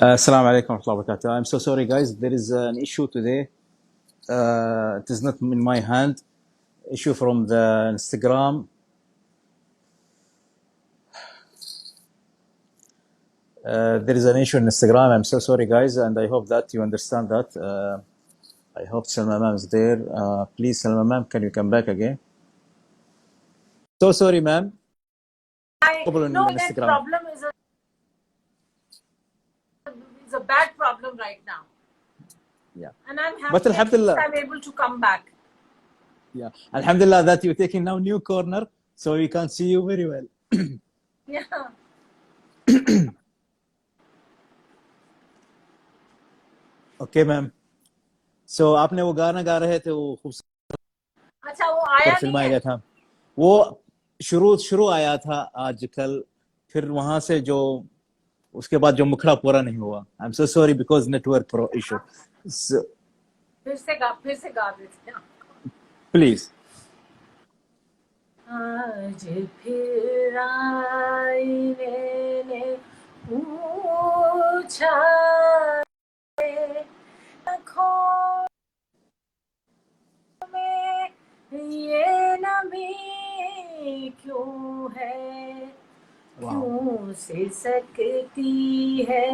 Assalamu alaikum wa rahmatullahi wa barakatuh. I'm so sorry, guys. There is an issue today. It is not in my hand. Issue from the Instagram. There is an issue in Instagram. I'm so sorry, guys, and I hope that you understand that. I hope Salma ma'am is there. Please, Salma ma'am, can you come back again? So sorry, ma'am. Problem No, in that Instagram. problem is a bad problem right now. Yeah. And I'm But happy at least Alhamdulillah. I'm able to come back. Yeah. Alhamdulillah that you're taking now new corner, so we can see you very well. Yeah. Okay, ma'am. So आपने वो गाना गा रहे थे वो खूबसूरत अच्छा वो आया नहीं फिल्माया है गया था वो शुरू आया था आज कल फिर वहां से जो उसके बाद जो मुखड़ा पूरा नहीं हुआ I am so sorry because network pro issue फिर से गा देते हैं प्लीज आज फिर आईने ने पूछा आँखों में ये नमी क्यों है क्यों से सकती है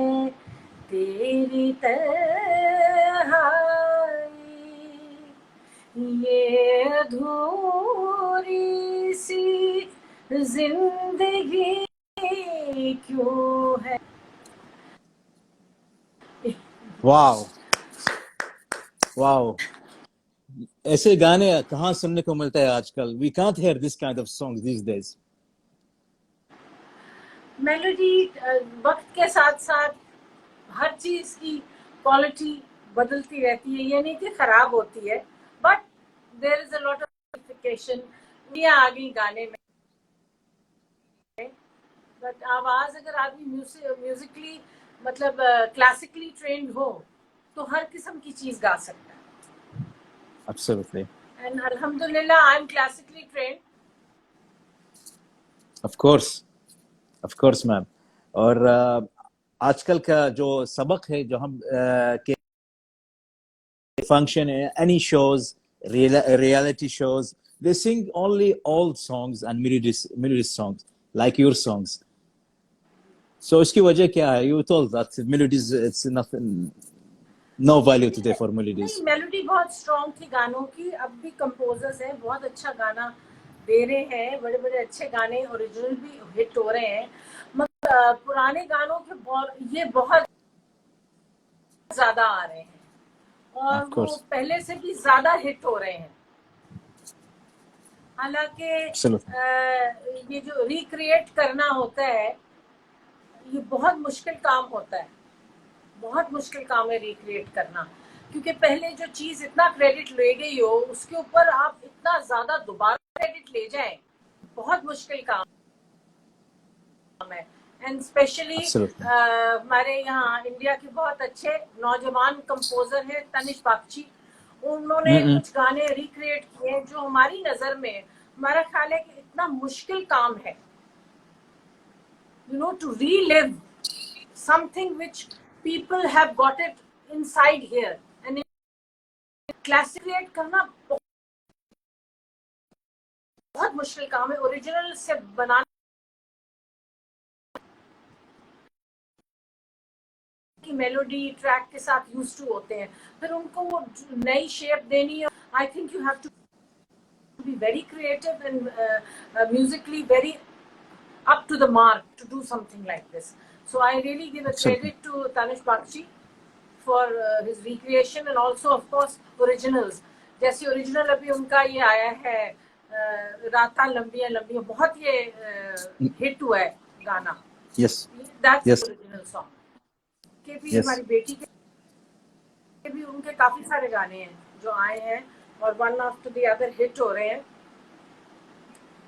तेरी तन्हाई ये अधूरी सी जिंदगी क्यों है वाओ वाओ ऐसे गाने कहाँ सुनने को मिलता है आजकल we can't hear this kind of songs these days melody वक्त के साथ साथ हर चीज की क्वालिटी बदलती रहती है ये नहीं कि खराब होती है but there is a lot of modification ये आ गई गाने में बट आवाज अगर आदमी म्यूजिकली मतलब क्लासिकली ट्रेंड हो तो हर किस्म की चीज गा सकता है Absolutely. And alhamdulillah I'm classically trained. Of course ma'am और आजकल का जो सबक है जो हम के function any shows reality shows they sing only old songs and melodious songs like your songs so इसकी वजह क्या है you told that melodies it's nothing no value today for melodies melody बहुत स्ट्रॉन्ग थी गानों की अब भी कंपोजर्स हैं बहुत अच्छा गाना दे रहे हैं बड़े बड़े अच्छे गाने ओरिजिनल भी हिट हो रहे हैं मगर पुराने गानों के ये बहुत ज्यादा आ रहे हैं और वो पहले से भी ज्यादा हिट हो रहे हैं हालांकि ये जो रिक्रिएट करना होता है ये बहुत मुश्किल काम होता है बहुत मुश्किल काम है रिक्रिएट करना क्योंकि पहले जो चीज इतना क्रेडिट ले गई हो उसके ऊपर आप इतना ज्यादा दोबारा क्रेडिट ले जाएं बहुत मुश्किल काम है एंड स्पेशली हमारे यहाँ इंडिया के बहुत अच्छे नौजवान कंपोजर हैं तनिष बागची उन्होंने कुछ गाने रिक्रिएट किए जो हमारी नजर में हमारा ख्याल है कि इतना मुश्किल काम है you know to relive something which people have got it inside here and classicate करना बहुत मुश्किल काम है ओरिजिनल से बनाना की मेलोडी ट्रैक के साथ यूज टू होते हैं फिर उनको वो नई शेप देनी है I think you have to be very creative and musically very up to the mark to do something like this. So I really give a credit to Tanish Bakshi for his recreation and also of course originals. जैसे original अभी उनका ये आया है राता लंबियां लंबियां बहुत ये hit हुआ है गाना. Yes. That's yes. Original song. के भी हमारी बेटी के भी उनके काफी सारे गाने हैं जो आए हैं और one after the other hit हो रहे हैं.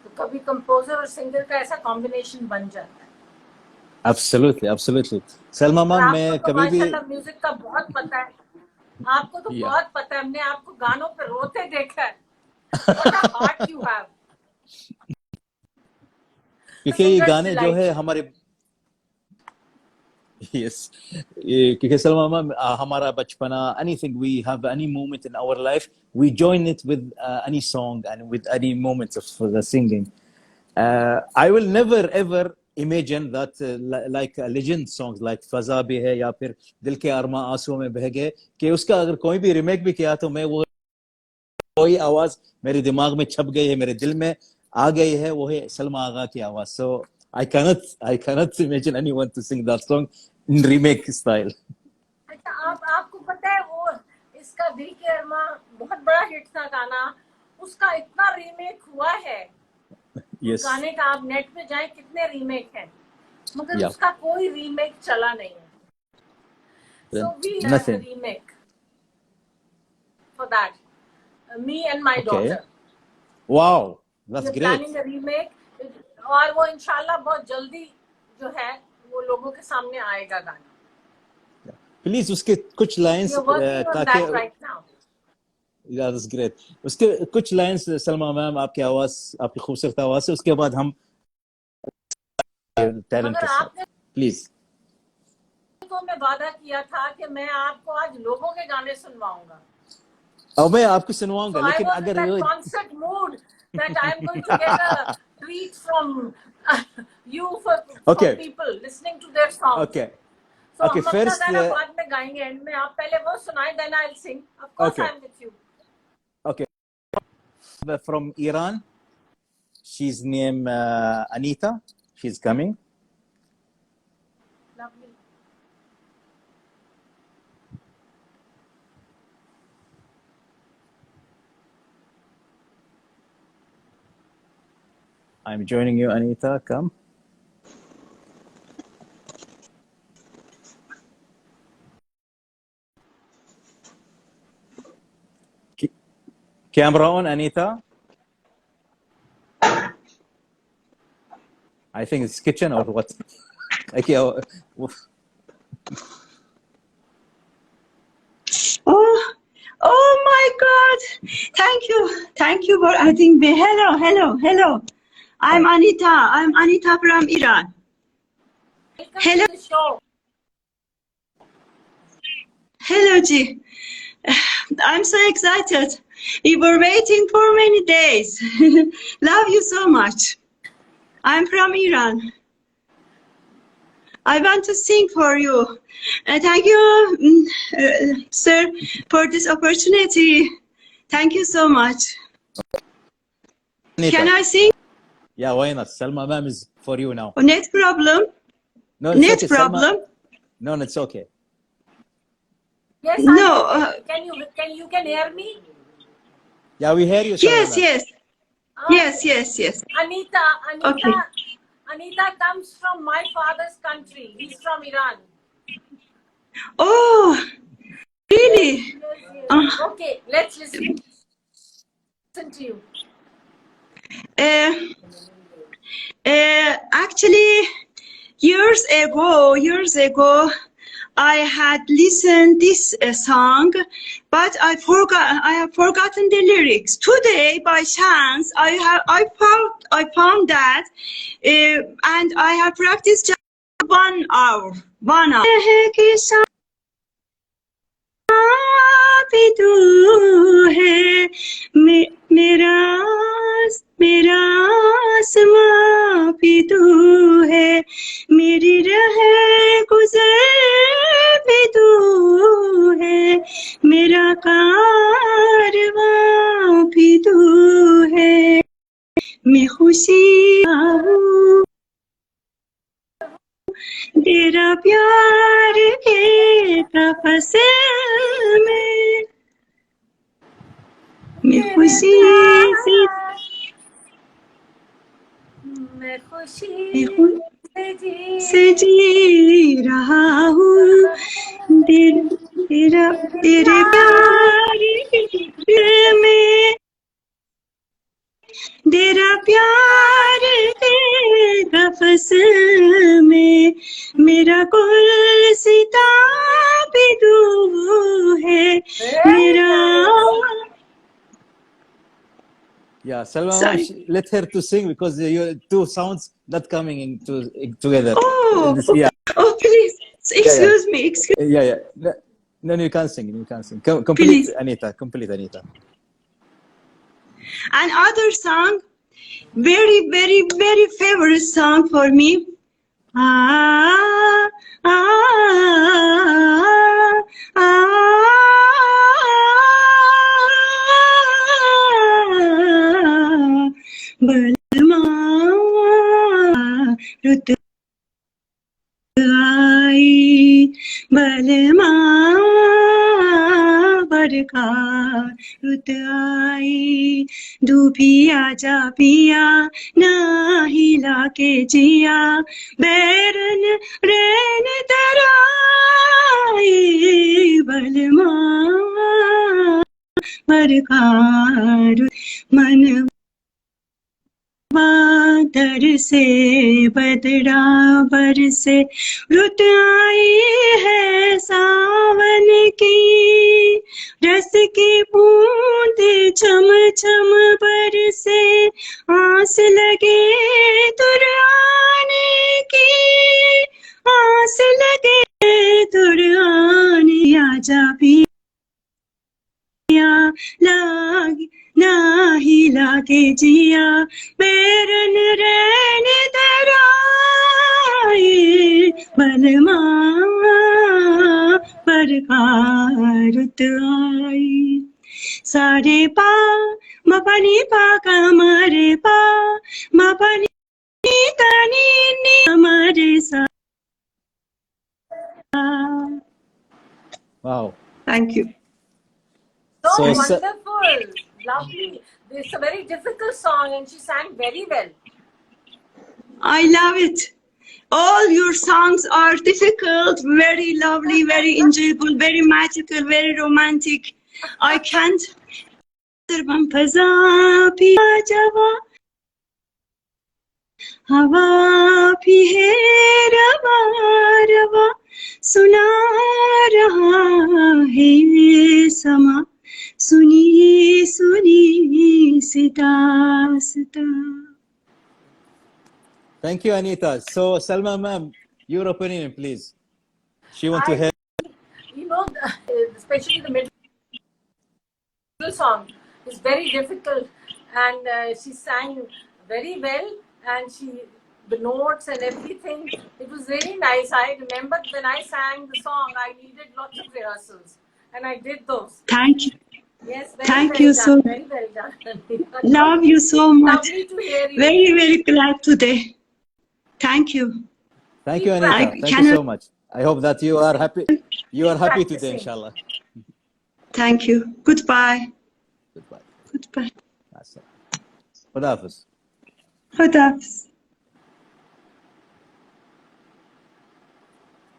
तो कभी कंपोजर और सिंगर का ऐसा कॉम्बिनेशन बन जाता है एब्सोल्युटली सलमा मैम मैं कभी भी म्यूजिक का बहुत पता है आपको तो बहुत पता है हमने आपको गानों पे रोते देखा है हार्ट यू हैव क्योंकि ये गाने जो है हमारे Yes. क्योंकि सलमा मैम हमारा बचपना, anything we have any moment in our life, we join it with any song and with any moments of the singing. I will never ever imagine that like legend songs like फजा भी है या फिर दिल के अरमा आंसुओं में बह गए, कि उसका अगर कोई भी रीमेक भी किया तो मैं वो वही आवाज मेरे दिमाग में छप गई है, मेरे दिल में आ गई है, वो है सलमा आगा की आवाज. So I cannot imagine anyone to sing that song in remake style. अच्छा, आपको पता है वो इसका दिल के अरमा बहुत बड़ा हिट था गाना, उसका इतना रीमेक हुआ है. Yes. गाने का आप नेट पे जाएं, कितने रीमेक हैं, मगर Yeah. उसका कोई रीमेक चला नहीं है. So we have a Nothing. remake for that. Me and my Okay. daughter. Wow, that's We're great. planning a remake, और वो इंशाल्लाह बहुत जल्दी जो है वो लोगों के सामने आएगा गाना. Please उसके कुछ lines We are working on ताकि that right now. Yeah, that's great. उसके कुछ lines सलमा मैम आपकी आवाज, आपकी खूबसूरत आवाज से, उसके बाद हम टैलेंट मगर के साथ आपने प्लीज. तो मैं वादा किया था कि मैं आपको आज लोगों के गाने सुनवाऊंगा. और मैं आपको So सुनवाऊंगा, I लेकिन was in अगर that ये concert mood that I'm going to get a treat from you Okay. from people listening to their songs. Okay. So Okay, हम अपना first, गाना बाद में गाएंगे एंड में. आप पहले वो सुनाएं, then I'll sing. Of course Okay. I'm with you. Okay. From Iran, she's named Anita. She's coming. Lovely. I'm joining you, Anita. Come. Camera on, Anita. I think it's kitchen or what? Okay. Oh my God! Thank you for adding me. Hello. I'm Anita from Iran. Welcome Hello. to the show. Hello, Ji. I'm so excited. We were waiting for many days. Love you so much. I'm from Iran. I want to sing for you. Thank you, sir, for this opportunity. Thank you so much. Anita. Can I sing? Yeah, why not? Salma ma'am is for you now. Net problem? No, it's Net okay. problem? No, it's okay. Yes, No. can you hear me? Yeah, we hear you, Salma Yes. ma'am. Yes. Anita Okay. Anita comes from my father's country. He's from Iran. Oh, really? Yes. Okay, let's listen to you. Actually, years ago, I had listened this song, but I have forgotten the lyrics. Today, by chance, I found that, and I have practiced just 1 hour. 1 hour. भी तू है मेरा आसमां भी तू है, मेरी राह गुज़र भी तू है, मेरा कारवां भी तू है, मैं खुशी हूँ तेरा प्यार के तफस्से में, मैं खुशी से जी रहा हूँ, तेरे प्यार में, तेरा प्यार के तफस्स में, मेरा कुल सिता भी तू है, मेरा. Yeah, Salma, Sorry. let her to sing because your two sounds not coming together. Oh, Yeah. oh, please. excuse me, excuse Yeah. No, you can't sing. You can't sing. Complete, Please. Anita. Complete, Anita. Another song, very, very, very favorite song for me. Ah, ah, ah, balma rut आई बलमा बरखा रुत आई dubia जा पिया ना हिला के जिया बैरन रैन तराई बलमा बरखा रुत मन बादर से बदरा बरसे रुत आई है सावन की रस की बूंदे छम छम बरसे आस लगे तुर आने की आस लगे तुर आने आजा भी लाग नाही लागे जिया बैरन रैन दराए बलमा बरखा रुत आई सारे पा मपनी पा कमरे पा मपनी तनी नी हमारे सा Wow. Thank you. So So- wonderful, lovely. It's a very difficult song, and she sang very well. I love it. All your songs are difficult, very lovely, very enjoyable, very magical, very romantic. I can't. हवा भी है रवा रवा सुना रहा है समा सुनिए सुनिए सिता सिता. Thank you, Anita. So, Salma, ma'am, your opinion, please. She want to hear. You know, especially the middle song is very difficult, and she sang very well, and the notes and everything, it was very nice. I remember when I sang the song, I needed lots of rehearsals, and I did those. Thank you. Yes, very Thank well you done, so- very well done. Love you so much. Lovely to hear you. Very, very glad today. Thank you. Thank you, I Anita. Thank you cannot- so much. I hope that you are happy. You are happy today, practicing. inshallah. Thank you. Goodbye. Goodbye. Goodbye. Khuda Hafiz. Khuda Hafiz.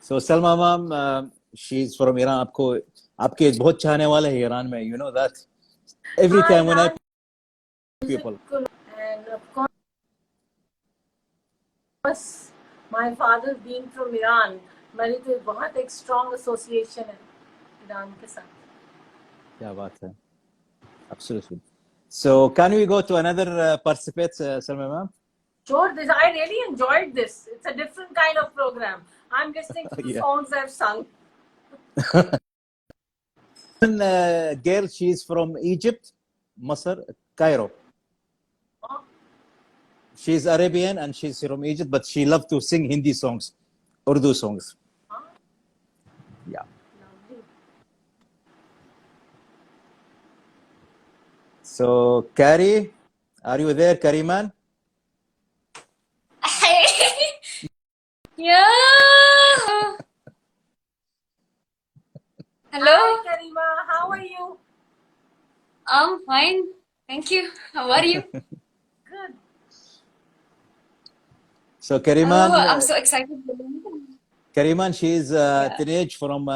So, Salma, ma'am, she's from Iran. आपके बहुत चाहने वाले हैं Iran में. You know that. Every time when I people. And of course, my father being from Iran, मेरी तो बहुत एक strong association है ईरान के साथ. क्या बात है. Absolutely. So, can we go to another participant, Salma, ma'am? Sure, I really enjoyed this. It's a different kind of program. I'm listening to the Yeah. songs I've sung. One girl, she's from Egypt, Masr, Cairo. Oh, She's Arabian and she's from Egypt, but she loves to sing Hindi songs, Urdu songs. huh? Yeah. Lovely. So, Kari, are you there, Kariman? Yeah. Hello. Hi, Karima. How are you? I'm fine. Thank you. How are you? Good. So, Kariman, Oh, I'm so excited. Kariman, she is teenage from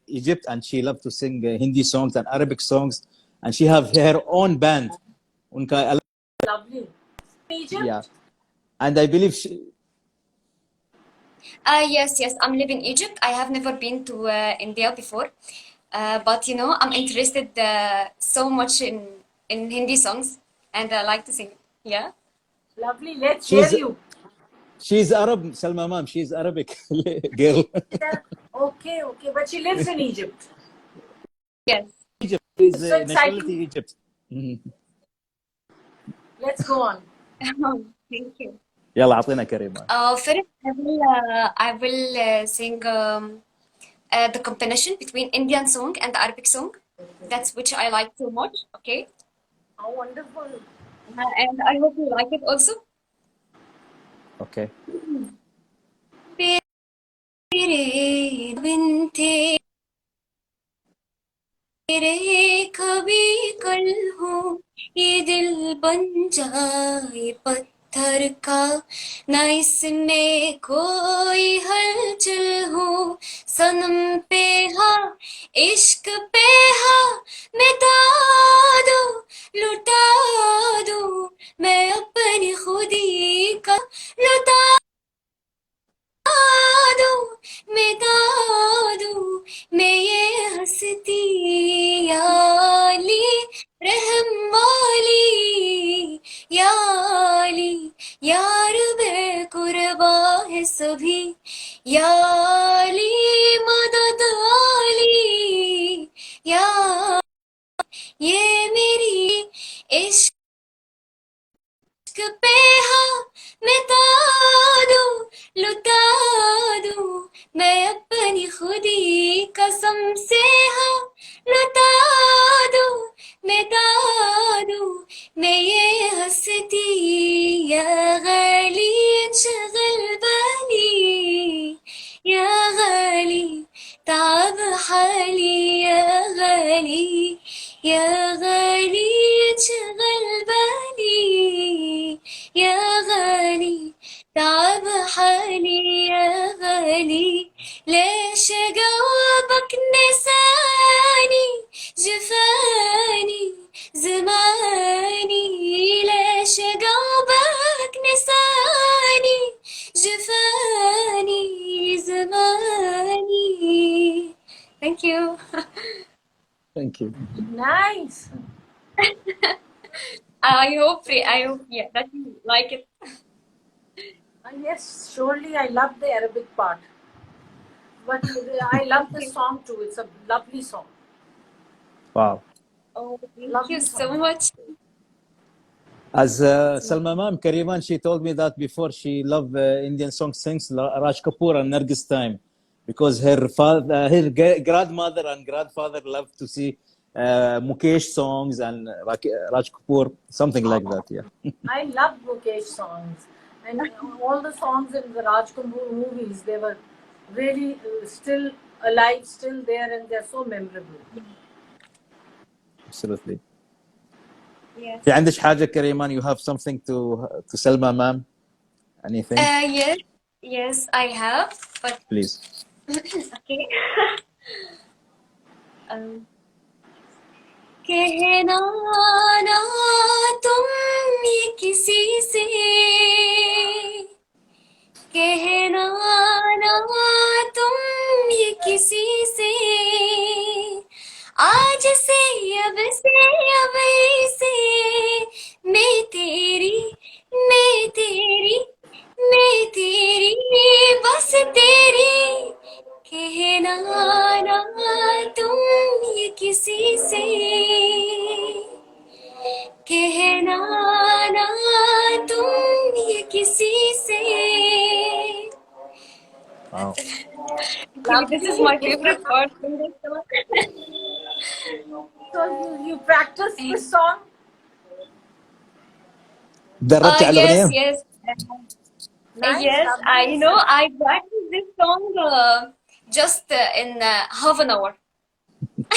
Egypt and she loves to sing Hindi songs and Arabic songs, and she have her own band. Unka, Lovely. Egypt? yeah, and I believe she, Yes, yes. I'm living in Egypt. I have never been to India before, but you know, I'm interested so much in Hindi songs, and I like to sing. Yeah. Lovely. Let's She's- hear you. She's Arab, Salma ma'am. She's Arabic girl. Okay, but she lives in Egypt. Yes. Egypt. She's So exciting. nationality Egypt. Let's go on. Thank you. يلا أعطينا كريمان. First, I will sing the combination between Indian song and Arabic song. That's which I like so much. Okay, How wonderful. and I hope you like it also. Okay. तेरे बिन तेरे कभी कल हो ये दिल बन जाए पत्थर का ना इसमें कोई हलचल हो सनम पे हाँ इश्क पे हाँ मिटा दो लुटा दो मैं अपनी खुदी का लुटा दो मिटा दो मैं ये हंसती याली रहम वाली याली यार बेकुरबा है सभी याली मदद वाली या ये मेरी इश्क पे हाँ मिटा दो लुटा दो मैं अपनी खुदी कसम से हाँ लुटा दो मिटा दो मैं ये हंसती या गली शगल बाली या गली ताब हाली या गली शगल बाली يا غالي تعب حالي يا غالي ليش جوابك نساني جفاني زماني ليش جوابك نساني جفاني زماني. Thank you. Thank you. Nice. I hope yeah that you like it. Yes, surely I love the Arabic part. But I love the song too. It's a lovely song. Wow. Oh, thank Lovely you so song. much. As Salma ma'am, Kariman, she told me that before she loved Indian song sings Raj Kapoor and Nargis time because her father, grandmother and grandfather loved to see Mukesh songs and Raj Kapoor, something like that. Yeah. I love Mukesh songs. And all the songs in the Raj Kapoor movies, they were really still alive, still there, and they're so memorable. Absolutely. Yes. في عندك حاجة كريمان? You have something to Salma ma'am? Anything? Yes, I have, but Please. okay. कहना ना तुम ये किसी से कहना ना तुम ये किसी से आज से अब से मैं तेरी बस तेरी कहना ना तुम ये किसी से कहना ना तुम ये किसी से. Wow. This is my favorite part in this song. So you practice this song? دربتي على الأغنية؟ Yes. Nice, Yes, lovely. I practiced this song just in half an hour.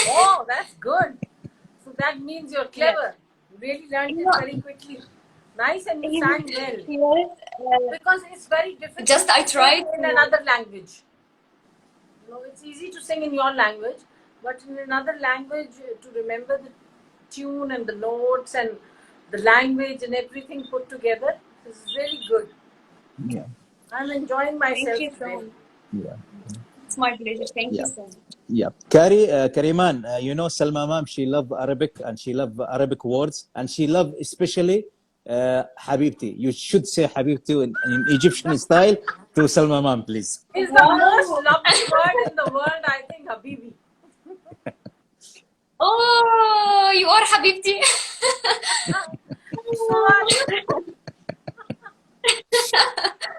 Oh, that's good. So that means you're clever. You really learned it very quickly. Nice, and you sang well. Yes, Because it's very difficult Just I to tried sing in to- another language. You know, it's easy to sing in your language, but in another language, to remember the tune and the notes and the language and everything put together is really good. Yeah. I'm enjoying myself Thank you so today. much. Yeah. It's my pleasure. Thank you Yeah. so much. Yeah. Kariman, you know Salma ma'am, she love Arabic and she love Arabic words and she love especially Habibti. You should say Habibti in Egyptian style to Salma ma'am, please. It's the most lovely word in the world, I think, Habibi. Oh, you are Habibti.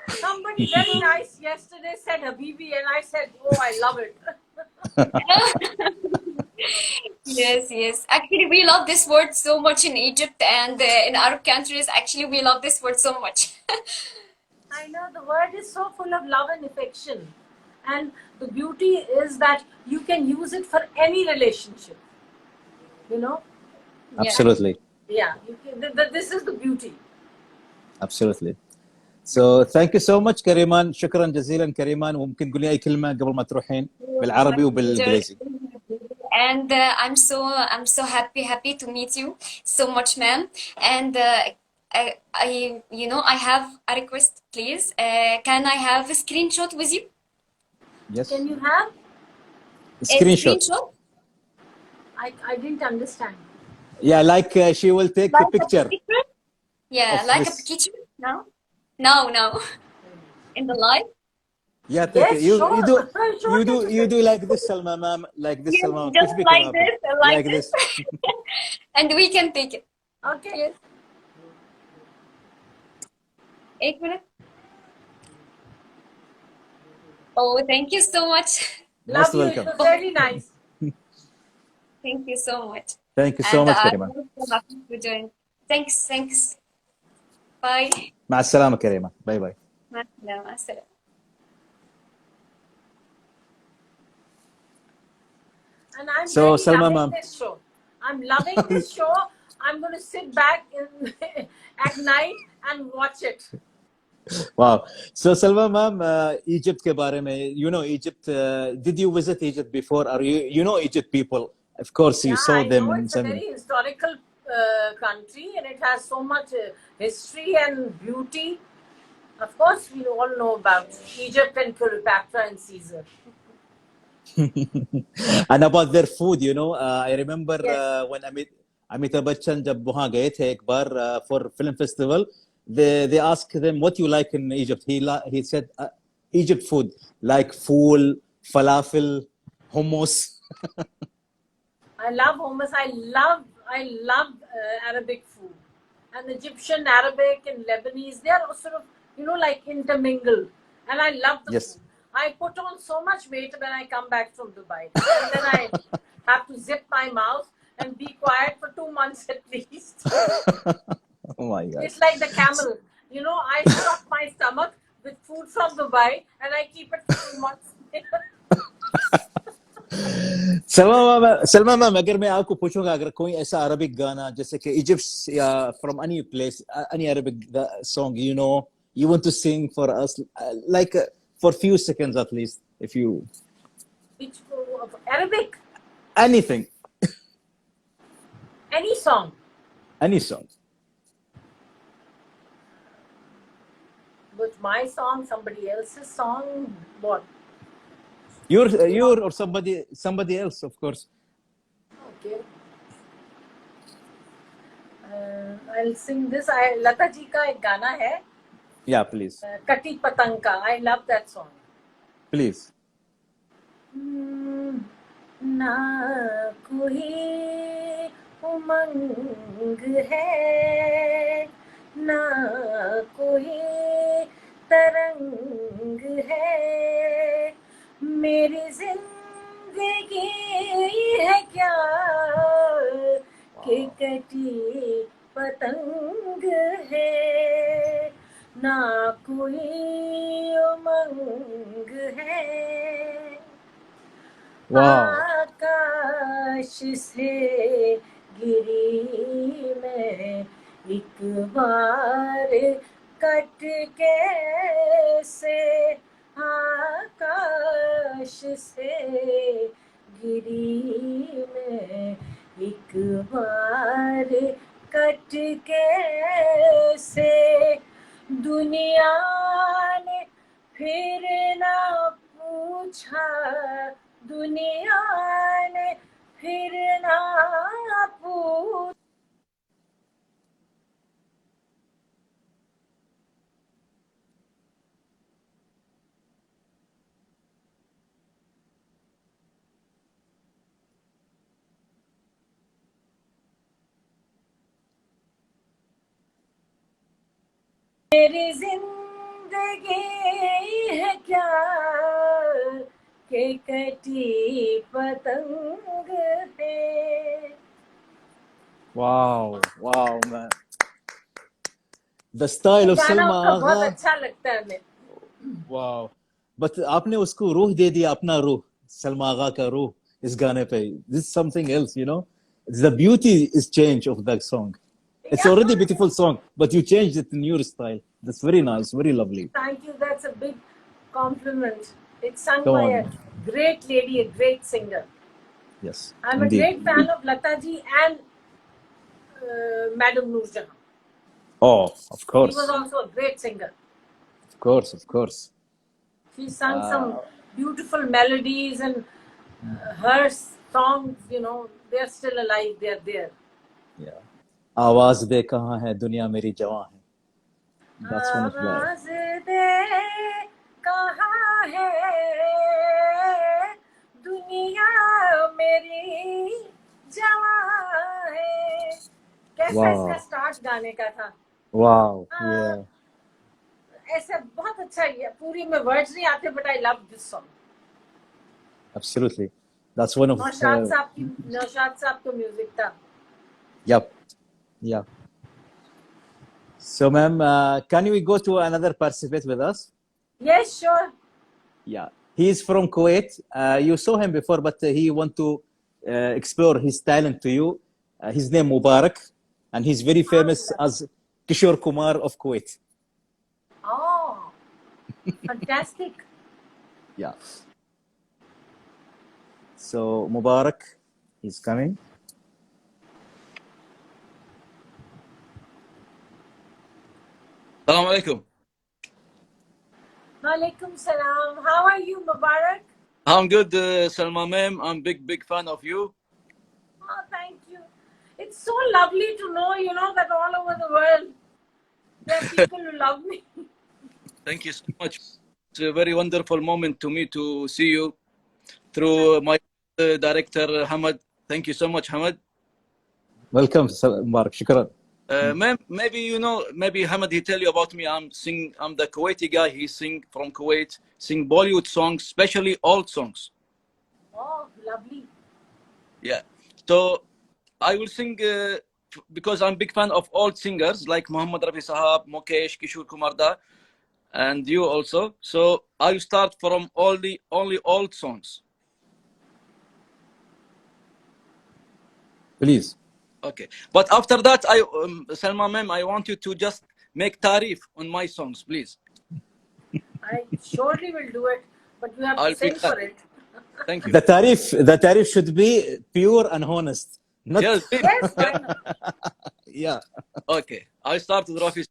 Somebody very nice yesterday said Habibi, and I said, oh, I love it. Yes, yes. Actually, we love this word so much in Egypt and in Arab countries. Actually, we love this word so much. I know the word is so full of love and affection. And the beauty is that you can use it for any relationship. You know? Yeah. Absolutely. Yeah. This is the beauty. Absolutely. So thank you so much كريمان. شكرا جزيلا كريمان. وممكن تقولي أي كلمة قبل ما تروحين بالعربي وبالإنجليزي. And I'm so happy to meet you so much, ma'am. And I you know I have a request, please. Can I have a screenshot with you? Yes. Can you have? A Screenshot. screenshot? I didn't understand. Yeah, like she will take a picture. Yeah, of like this. a picture. No. In the live. Yeah, take Yes, it. You sure. you do like this, Salma ma'am, like this, Yes, Salma ma'am. just कुछ भी like करो आप. this, like this. And we can take it. Okay. Yes. 8 minutes. Oh, thank you so much. Most Love you. welcome. It was very nice. Thank you so much. Thank you so And much I'm كريمان. so happy to join. Thanks. Bye. مع السلامة كريمان. باي باي. مع السلامة. And I'm So, really Salma loving ma'am. this show. I'm loving this show. I'm going to sit back at night and watch it. Wow. So Salma ma'am, Egypt के बारे में, you know Egypt. Did you visit Egypt before? Or you know Egypt people? Of course, you saw I them know in it's a some. very historical country, and it has so much history and beauty. Of course, we all know about Egypt and Cleopatra and Caesar. And about their food, you know, I remember Yes. when Amitabh Bachchan जब वहाँ गए थे एक बार for film festival, they asked them what you like in Egypt. He said Egypt food like fool, falafel, hummus. I love hummus. I love Arabic food, and Egyptian, Arabic, and Lebanese. They are sort of like intermingled, and I love the Yes. food. I put on so much weight when I come back from Dubai, and then I have to zip my mouth and be quiet for 2 months at least. Oh my God. It's like the camel. I stuff my stomach with food from Dubai, and I keep it for 2 months. Salma ma'am अगर मैं आपको पूछूंगा अगर कोई ऐसा Arabic गाना जैसे कि इजिप्ट या from any place any Arabic song you want to sing for us like for few seconds at least if you Which Arabic? anything Any song. any song But my song, somebody else's song, what? your or somebody else of course Okay. I'll sing this. Lata ji ka ek gana hai, yeah please Kati Patang ka. I love that song. please ना कोई उमंग है, ना कोई तरंग है, मेरी जिंदगी है क्या कि कटी पतंग है, ना कोई उमंग है, wow आकाश से गिरी मैं एक बार कट कैसे, आकाश से गिरी मैं एक बार कट कैसे, दुनिया ने फिर ना पूछा, दुनिया ने फिर ना पूछा, मेरी जिंदगी है क्या के कटी पतंग है. Wow, wow, man. The style of गाना Salma उसका बहुत Agha. अच्छा लगता है हमें. Wow. But आपने उसको रूह दे दिया, अपना रूह, सलमा आगा का रूह इस गाने पे. This is something else, you know. The beauty is change of that song. It's Yeah. already a beautiful song, but you changed it in your style. That's very nice, very lovely. Thank you. That's a big compliment. It's sung Come by on, a man. great lady, a great singer. Yes, I'm a indeed. great fan of Lata ji and Madam Noor Jahan. Oh, of She was course, also a great singer. of course, of course. She sang some beautiful melodies, and her songs, you know, they're still alive. They're there. Yeah. आवाज दे कहाँ है दुनिया मेरी जवां है. That's one of the. आवाज दे कहाँ है दुनिया मेरी जवां है. कैसा Wow. इसका स्टार्ट गाने का था. Wow. Yeah. ऐसा बहुत अच्छा है. पूरी में वर्ड्स नहीं आते, but I love this song. Absolutely. That's one of. Naushad साहब का म्यूजिक था. Yep. Yeah. So, ma'am, can we go to another participant with us? Yes, sure. Yeah. He's from Kuwait. You saw him before, but he want to explore his talent to you. His name Mubarak, and he's very famous as Kishore Kumar of Kuwait. Oh, fantastic. Yeah. So Mubarak is coming. Assalamu alaikum. Walaikum salam. How are you, Mubarak? I'm good, Salma ma'am. I'm big fan of you. Oh, thank you. It's so lovely to know, you know, that all over the world there are people who love me. Thank you so much. It's a very wonderful moment to me to see you through my director Hamad. Thank you so much, Hamad. Welcome, Mubarak. Shukran. Ma'am, maybe you know, maybe Hamad he tell you about me. I'm the Kuwaiti guy. He sing from Kuwait, sing Bollywood songs, especially old songs. Oh, lovely. Yeah. So I will sing because I'm big fan of old singers like Muhammad Rafi Sahab, Mukesh, Kishore Kumar Da, and you also. So I will start from only old songs. Please. Okay. But after that, Salma ma'am, I want you to just make tarif on my songs, please. I surely will do it, but you have I'll to sing be glad. for it. Thank you. The tarif should be pure and honest. Not. Yes, please. Yes, why not? Yeah. Okay. I start with Rafi.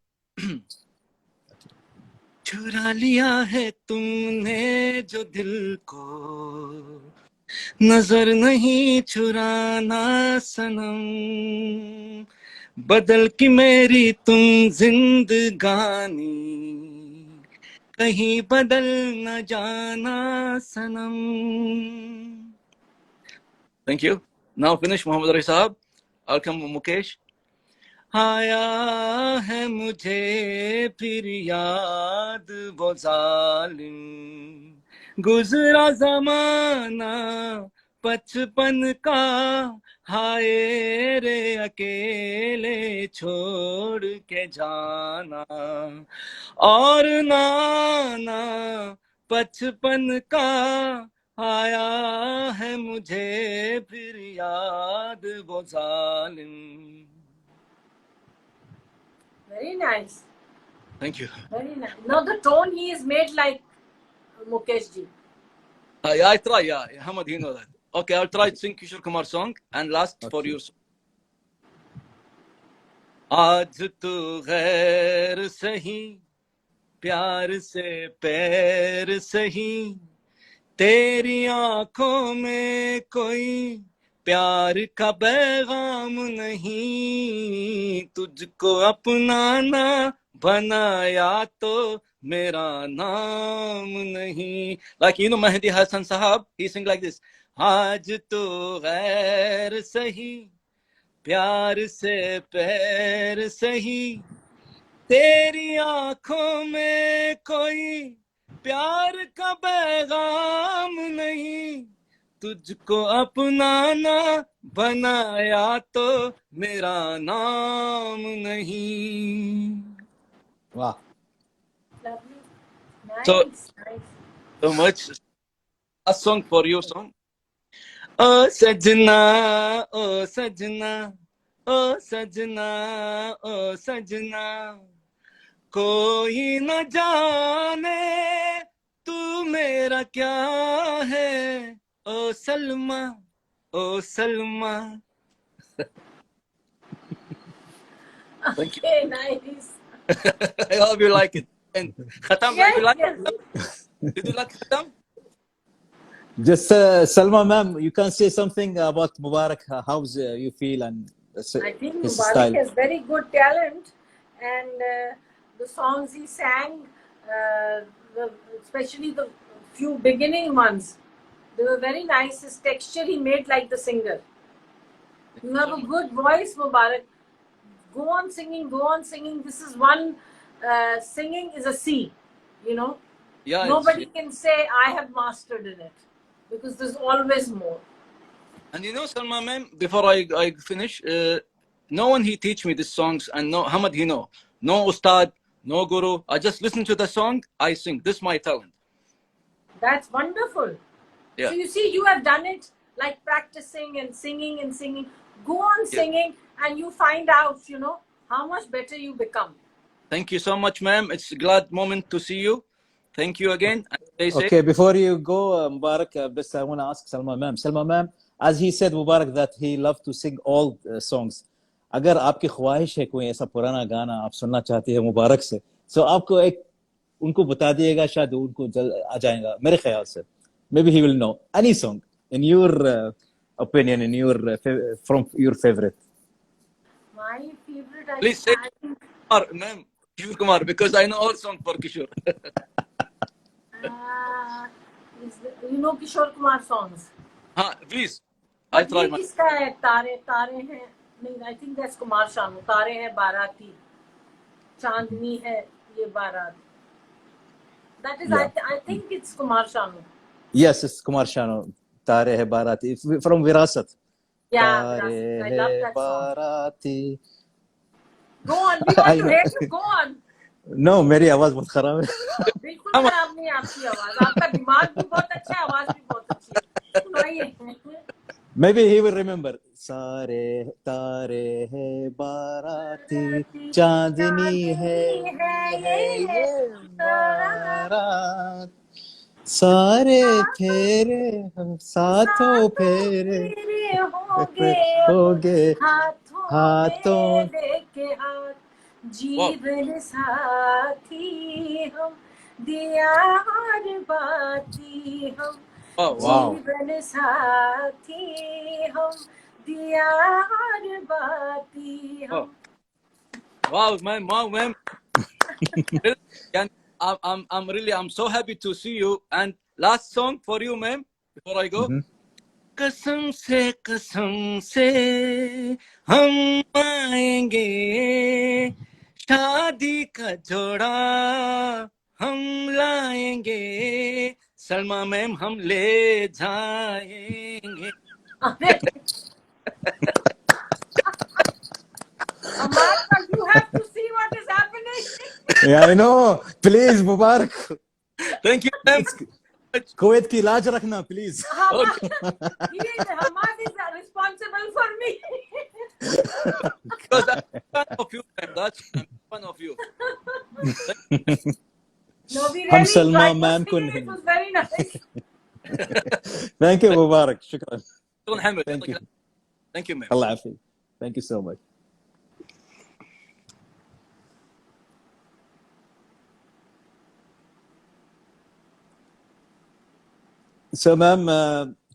चुरा लिया है तुमने जो दिल को नजर नहीं चुराना सनम बदल की मेरी तुम जिंदगानी कहीं बदल न जाना सनम. Thank you. Now finish Muhammad Rafi Sahab. I'll come Mukesh. आया है मुझे फिर याद वो जालिम गुजरा जमाना बचपन का हाय रे अकेले छोड़ के जाना और नाना बचपन का आया है मुझे फिर याद वो जालिम. Very nice. Thank you. Very nice. Now the tone he is made like Mukesh ji. I try, yeah. Hamad, you know that. Okay, I'll try to sing Kishore Kumar song and last for Okay. your song. आज तू गैर सही प्यार से पैर सही तेरी आंखों में कोई प्यार का पैगाम नहीं तुझको अपनाना बनाया तो मेरा नाम नहीं. Like you know Mehdi Hassan Sahab, he sing like this. आज तो गैर सही प्यार से पैर सही तेरी आंखों में कोई प्यार का पैगाम नहीं, तुझको अपना ना बनाया तो मेरा नाम नहीं. Wow. Lovely. So Nice. so much. A song for you, song. ओ सजना, ओ सजना, ओ सजना, ओ सजना, कोई न जाने तू मेरा क्या है, ओ सलमा, ओ Salma. Thank you. Okay, nice. I hope you like it. And Khatam, Yes, you like yes. it? Did you like Khatam? Just Salma ma'am, you can say something about Mubarak. How's you feel and I think his Mubarak style? has very good talent, and the songs he sang, uh, especially the few beginning ones, they were very nice. His texture he made like the singer. You have a good voice, Mubarak. Go on singing, go on singing. This is one, singing is a C, you know. Yeah. Nobody can say I have mastered in it, because there's always more. And you know, Salma ma'am, before I finish, no one he teach me these songs, and no Hamad he know. No ustad, no guru. I just listen to the song, I sing. This is my talent. That's wonderful. Yeah. So you see, you have done it like practicing and singing and singing. Go on Yeah. singing, and you find out, you know, how much better you become. Thank you so much, ma'am. It's a glad moment to see you. Thank you again. And stay safe. Okay, before you go, Mubarak, just I want to ask Salma ma'am. Salma ma'am, as he said, Mubarak, that he loved to sing all songs. अगर आपकी ख्वाहिश है कोई ऐसा पुराना गाना आप सुनना चाहती है मुबारक से, so आपको एक उनको बता दिएगा, शायद उनको आ जाएगा मेरे ख्याल से. Maybe he will know any song in your opinion, in your from your favorite. My favorite, Please say I think, Kumar, ma'am, Kishore Kumar, because I know all songs for Kishore. you know Kishore Kumar songs. Please. I try ये my. किसका है? तारे तारे हैं. नहीं, I think that's Kumar Sanu. तारे हैं बाराती, चांदनी है ये बारात. That is, Yeah. I think it's Kumar Sanu. Yes, it's Kumar Sanu. Tare hai Barati. It's from Virasat. Yeah, Tare I love hai that song. Barati. Go on, we want to hear you. Go on. No, मेरी आवाज बहुत खराब है. बिल्कुल खराब नहीं है आपकी आवाज. आपका दिमाग भी बहुत अच्छा है, आवाज भी बहुत अच्छी है. सुनाइए. Maybe he will remember. सारे तारे है बाराती, चांदनी है ये बारात, सारे फेरे साथों फेरे होगे हाथों लेके हाथ, जीवन साथी हम, दिया हर बाती हम. Wow. जीवन साथी हम, दिया हर बाती हम. Wow, ma'am. Wow, ma'am. I'm so happy to see you. And last song for you, ma'am, before I go. कसम से हम आएंगे, शादी का जोड़ा हम लाएंगे, सलमा मैम हम ले जाएंगे. Amartha, you have to see what is happening. Yeah, I know. Please, Mubarak. Thank you, ma'am. Kuwait की लाज रखना, please. Hamad is responsible for me. Because I'm a fan of you, ma'am. That's I'm a fan of you. No, we हम really Salma enjoyed ma'am this को meeting. नहीं. It was very nice. Thank you, Mubarak. شكرا. Thank you. Thank you, ma'am. Allah يعافيك. Thank you so much. So, ma'am,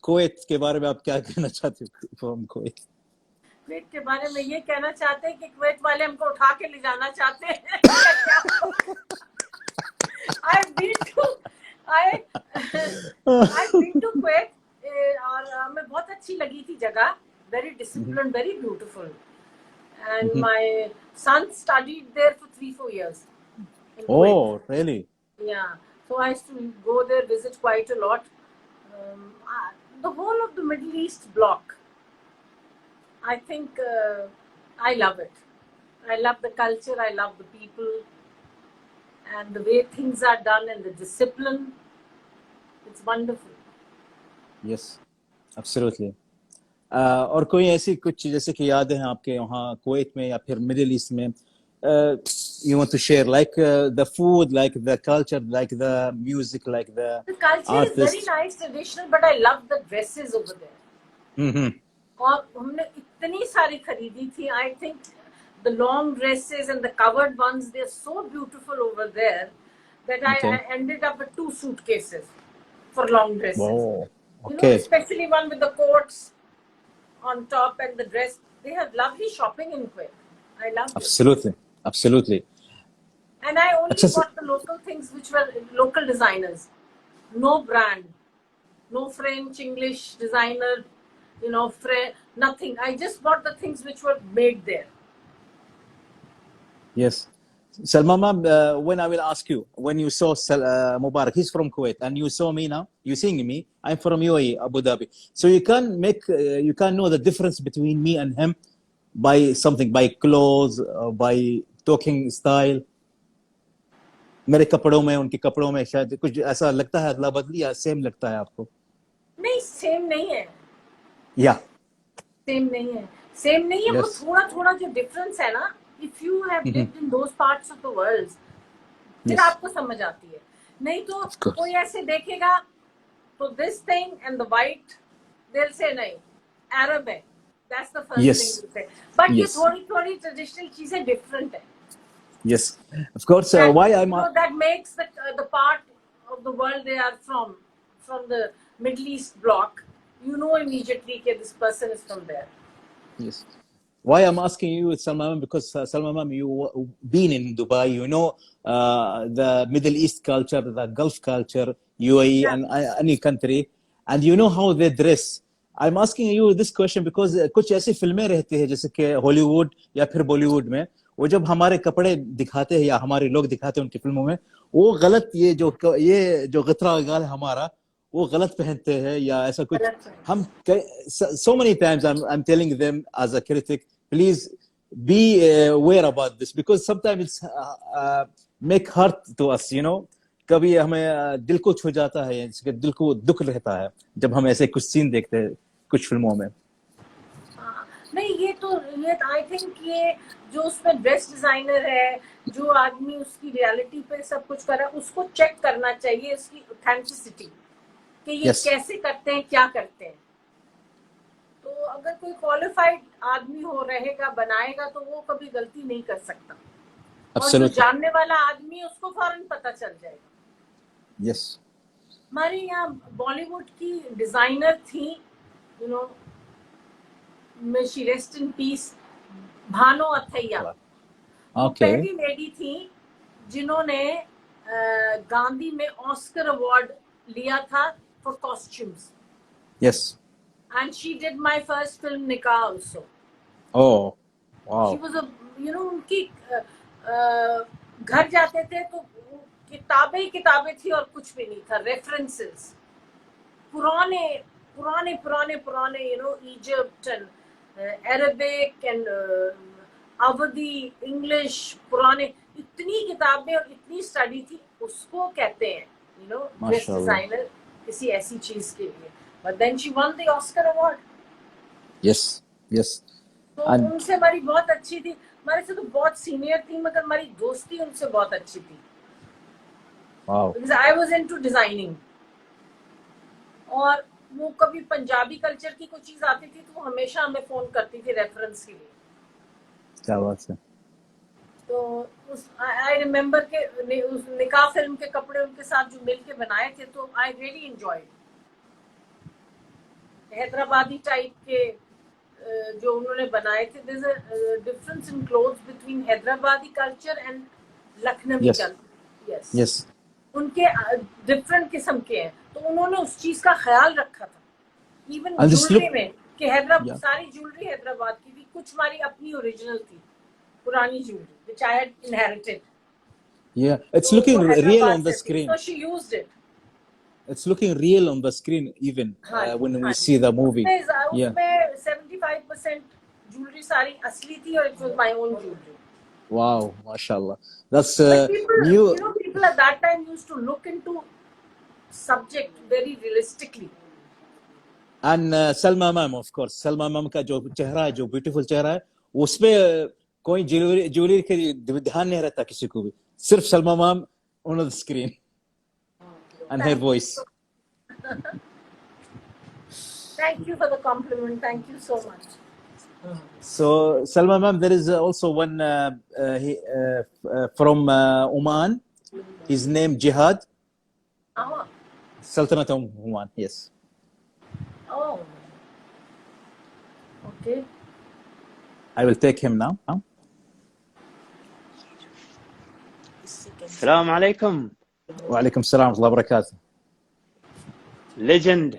Kuwait के बारे में आप क्या कहना चाहते हो फ्रॉम कुवैत? कुवैत के बारे में ये कहना चाहते हैं कि कुवैत वाले हमको उठा के ले जाना चाहते हैं. I've been to Kuwait और हमें बहुत अच्छी लगी थी जगह. Very disciplined, very beautiful. and my son studied there for 3-4 years in Kuwait. Oh, really? Yeah, so I used to go there, visit quite a lot. The whole of the Middle East bloc, I think I love it. I love the culture, I love the people, and the way things are done and the discipline. It's wonderful. Yes, absolutely. और कोई ऐसी कुछ जैसे कि याद है आपके वहाँ कुवैत में या फिर मिडिल ईस्ट में you want to share like the food, like the culture, like the music, like the The culture is very artists? nice, traditional, but I love the dresses over there. Mm-hmm. और हमने इतनी सारी खरीदी थी. I think the long dresses and the covered ones, they're so beautiful over there that Okay. I ended up with 2 suitcases for long dresses. Wow. You know, Okay. especially one with the coats on top and the dress. They have lovely shopping in Kuwait. I love it. Absolutely. Absolutely. And I only Achha, bought the local things which were local designers. No brand. No French, English designer, you know, nothing. I just bought the things which were made there. Yes. Salma ma'am, when I will ask you, when you saw Mubarak, he's from Kuwait, and you saw me now, you seeing me, I'm from UAE, Abu Dhabi. So you can you can know the difference between me and him by something, by clothes, by talking style. मेरे कपड़ों में उनके कपड़ों में शायद कुछ ऐसा लगता है अदला बदली या सेम लगता है आपको? नहीं, सेम नहीं है. Yeah. सेम नहीं है. सेम नहीं है. वो Yes. थोड़ा थोड़ा जो डिफरेंस है ना, if you have lived in those parts of the world, फिर Yes. आपको समझ आती है. नहीं तो Of course. कोई ऐसे देखेगा तो this thing and the white, they'll say नहीं, Arab है. That's the first Yes. thing to say. But ये Yes. थोड़ी थोड़ी ट्रेडिशनल चीजें different है. Yes. Of course. That, Why you I'm know, that makes the part of the world they are from the Middle East bloc. You know immediately that this person is from there. Yes. Why I'm asking you, Salma ma'am, because Salma ma'am, you been in Dubai, you know the Middle East culture, the Gulf culture, UAE, Yeah. and any country, and you know how they dress. I'm asking you this question because कुछ ऐसी फिल्में रहती है जैसे कि Hollywood या फिर बॉलीवुड में वो जब हमारे कपड़े दिखाते हैं या हमारे लोग दिखाते हैं उनकी फिल्मों में वो गलत ये जो गतरा गाल है हमारा वो गलत पहनते हैं या ऐसा कुछ गलत है. हम so many times I'm telling them as a critic, please be aware about this because sometimes it's make hurt to us, you know. कभी हमें दिल को छू जाता है इसके दिल को दुख रहता है जब हम ऐसे कुछ सीन देखते हैं कुछ फिल्मों में. नहीं, ये आई थिंक ये जो उसमें ड्रेस डिजाइनर है, जो आदमी उसकी रियलिटी पे सब कुछ कर रहा है, उसको चेक करना चाहिए उसकी ऑथेंटिसिटी कि ये Yes. कैसे करते हैं, क्या करते हैं. तो अगर कोई क्वालिफाइड आदमी हो रहेगा, बनाएगा, तो वो कभी गलती नहीं कर सकता. और जो Absolutely. जानने वाला आदमी है उसको फौरन पता चल जाएगा. Yes. हमारे यहाँ बॉलीवुड की डिजाइनर थी, you know, may she rest in peace, Bhanu Athaiya. Okay. पहली लेडी थी जिन्होंने गांधी में ऑस्कर अवार्ड लिया था for costumes. Yes. And she did my first film Nikaah also. Oh. Wow. She was you know, उनकी घर जाते थे तो किताबें ही किताबें थी और कुछ भी नहीं था. रेफरेंसेस पुराने पुराने पुराने पुराने, you know, Egypt and Arabic and Awadhi, English, पुराने, इतनी किताबें और इतनी स्टडी थी. उसको कहते हैं, यू नो, ड्रेस माशाल्लाह. डिजाइनर किसी ऐसी चीज के लिए. But then she won the Oscar award. Yes. Yes. तो And उनसे हमारी बहुत अच्छी थी. हमारे से तो बहुत सीनियर थी मगर हमारी दोस्ती उनसे बहुत अच्छी थी. wow. Because I was into designing. और वो कभी पंजाबी कल्चर की कोई चीज आती थी तो वो हमेशा हमें फोन करती थी रेफरेंस के लिए. क्या बात है. तो उस आई रिमेम्बर के उस निकाह फिल्म के कपड़े उनके साथ जो मिल के बनाए थे तो I really enjoyed. Hyderabadi type के जो उन्होंने बनाए थे. There is a difference in clothes between Hyderabadi culture and Lucknowi Yes. Culture. Yes. Yes. उनके डिफरेंट किस्म के हैं तो उन्होंने उस चीज का ख्याल रखा था. Even And this jewellery look- में कि हैदराबाद Yeah. सारी ज्वेलरी हैदराबाद की थी, कुछ हमारी अपनी ओरिजिनल थी, पुरानी jewellery which I had inherited. Yeah, it's तो looking वो real हैदराबाद on the से थी, screen. so she used it. It's looking real on the screen even हाँ जी, when हाँ we ji. see the movie. Yeah. उसमें 75% jewellery सारी असली थी और it was my own jewelry. Wow, mashallah. That's But people, new. you know, people at that time used to look into subject very realistically. And Salma ma'am, of course, Salma ma'am का जो चेहरा है, जो ब्यूटीफुल चेहरा है, उसपे कोई ज्वेलरी के ध्यान नहीं रहता किसी को भी, सिर्फ Salma ma'am on the screen and her voice. Thank you for the compliment. Thank you so much. So Salma ma'am, there is also one from Oman. His name Jihad, Oh, Sultanate of Oman. Yes. oh, okay. I will take him now. السلام عليكم. وعليكم السلام ورحمة الله وبركاته. Legend.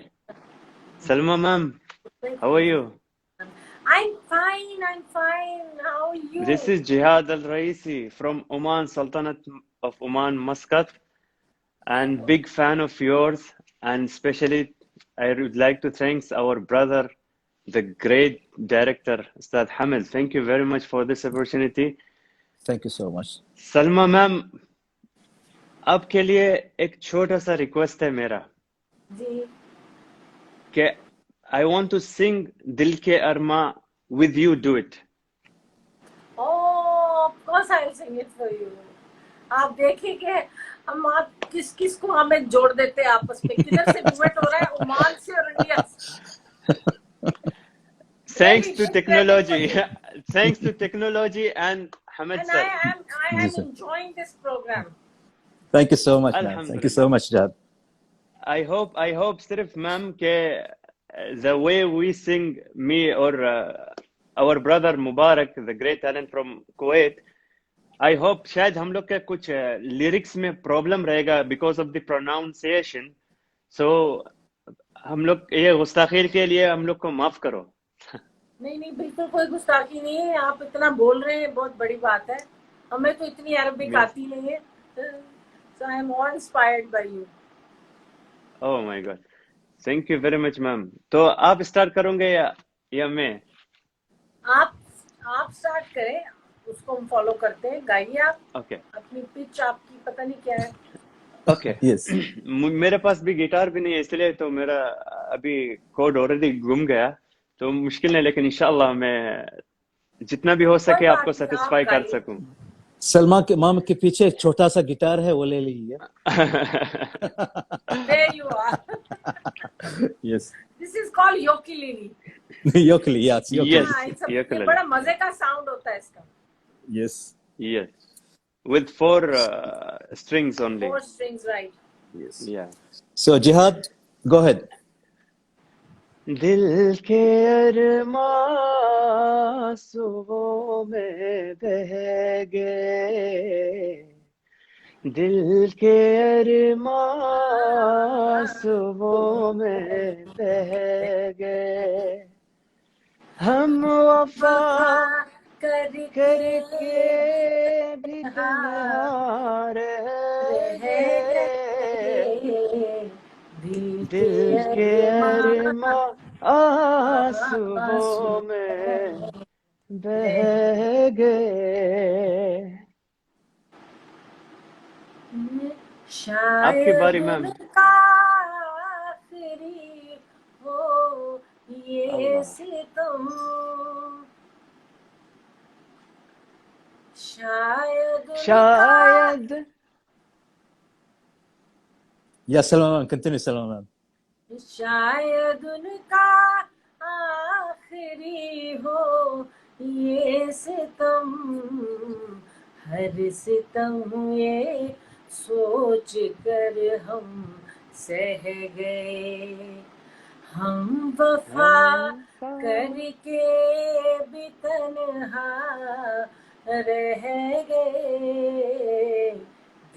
Salma ma'am, how are you? I'm fine. I'm fine. How are you? This is Jihad Al Raisi from Oman, Sultanate of Oman, Muscat, and big fan of yours. And especially, I would like to thank our brother, the great director, Ustad Hamid. Thank you very much for this opportunity. Thank you so much. Salma ma'am, आपके लिए एक छोटा सा request है मेरा जी. कि I want to sing दिल के अरमा with you. Do it. Oh, of course I'll sing it for you. आप देखिए कि हम आप किस किस को हमें जोड़ देते हैं आपस में, किधर से डुएट हो रहा है, ओमान से और इंडिया से. Thanks Really, to good technology. credit for Thanks to technology and Hamid And sir. I am Yes, sir. enjoying this program. Thank you so much, ma'am. Thank you so much, Jihad. I hope सिर्फ ma'am के the way we sing, me or our brother Mubarak, the great talent from Kuwait, I hope शायद हम लोग के कुछ lyrics में problem रहेगा because of the pronunciation. So हम लोग ये गुस्ताखी के लिए हम लोग को माफ करो. नहीं बिल्कुल कोई गुस्ताखी नहीं है, आप इतना बोल रहे हैं बहुत बड़ी बात है, हमें तो इतनी अरबिक Yes. आती नहीं है. So I am all inspired by you. Oh my God. Thank you very much ma'am. तो आप स्टार्ट करोगे या मैं? आप स्टार्ट करें, उसको हम फॉलो करते हैं. गाइए आप. Okay. अपनी पिच आपकी पता नहीं क्या है. Okay. Yes. मेरे पास भी गिटार भी नहीं है, इसलिए तो मेरा अभी कोड ऑलरेडी गुम गया, तो मुश्किल है, लेकिन इंशाल्लाह मैं जितना भी हो सके कोई बात आपको नहीं, सेटिस्फाई आप कर गाइए. सकूं. सलमा के माम के पीछे एक छोटा सा गिटार है, वो ले लीजिए. There you are. Yes. This is called ukulele. Ukulele, yes. Ukulele. Yes. हाँ, ये ukulele. बड़ा मजे का साउंड होता है इसका. Yes. Yes. With 4 strings only. 4 strings, right? Yes. Yeah. So Jihad, go ahead. दिल के अरमां सुबह में बह गए, दिल के अरमां सुबह में बह गए, हम वफा करके भी तन्हा रह गए, दिल के अरमां आंसुओं में बह गए. आपकी बारी मैम. आखिरी हो ये सितम, शायद. Yes, Salman, continue, Salman. शायद उनका आखिरी हो ये सितम, हर सितम ये सोच कर हम सह गए, हम वफा करके भी तन्हा रह गए,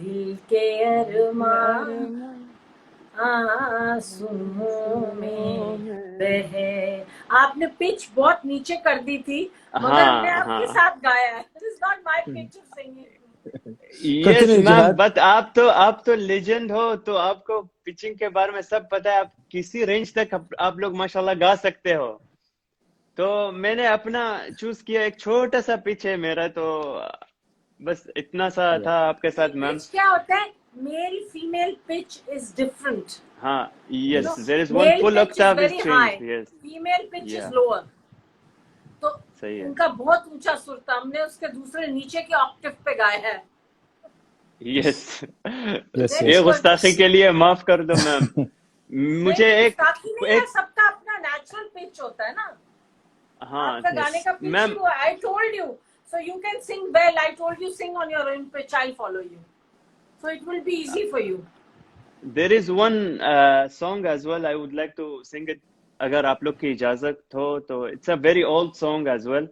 दिल के अरमान आंसुओं में बहे. आपने पिच बहुत नीचे कर दी थी, मगर हाँ, हमने आपके हाँ। साथ गाया है. It is not my pitch of singing. Yes Continue, ma'am, Jihad. But आप तो लेजेंड हो, तो आपको पिचिंग के बारे में सब पता है, आप किसी रेंज तक आप लोग माशाल्लाह गा सकते हो. तो मैंने अपना चूज किया, एक छोटा सा पिच है मेरा, तो बस इतना सा Yeah. था आपके साथ मैम. पिच क्या होता है? Male female pitch is different. हाँ, You yes, know, there is one male full pitch is octave is very high, changed. Yes, female pitch Yeah. is lower. तो सही है. उनका बहुत ऊंचा सुर था, हमने उसके दूसरे नीचे के ऑक्टेव पे गाया है. यस, Yes, Very ये yes. good. गुस्ताखी के लिए माफ कर दो मैम. मुझे नहीं, एक गुस्ताखी नहीं है, एक सबका अपना नेचुरल पिच होता है ना. हाँ, आपका गाने Yes. का पिच मैम, ही हुआ. I told you, so you can sing well. I told you sing on your own pitch. I'll follow you, so it will be easy for you. there is one song as well I would like to sing it, अगर आप लोग की इजाजत हो तो. it's a very old song as well,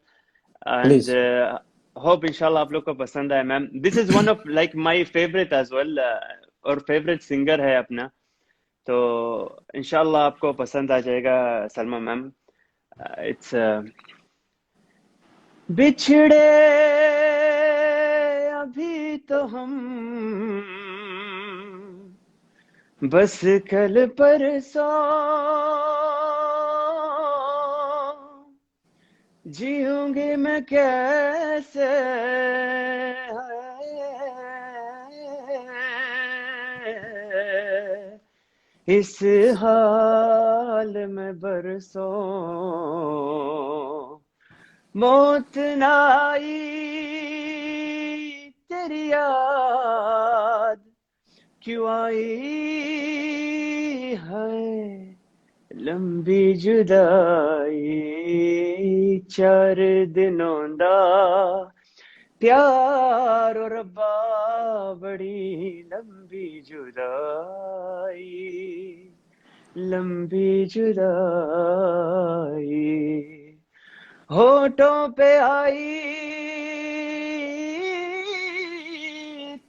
and Please. hope इंशाल्लाह आप लोग को पसंद आए ma'am. this is one of like my favorite as well, और favorite singer है अपना, तो इंशाल्लाह आपको पसंद आ जाएगा सलमा मैम. it's बिछड़े अभी तो हम बस कल परसों, जीऊंगी मैं कैसे इस हाल में बरसों. मौत ना आई तेरी याद क्यों आई है लंबी जुदाई. 4 दिनों दा प्यार और रब्बा बड़ी लंबी जुदाई, लंबी जुदाई. होठों पे आई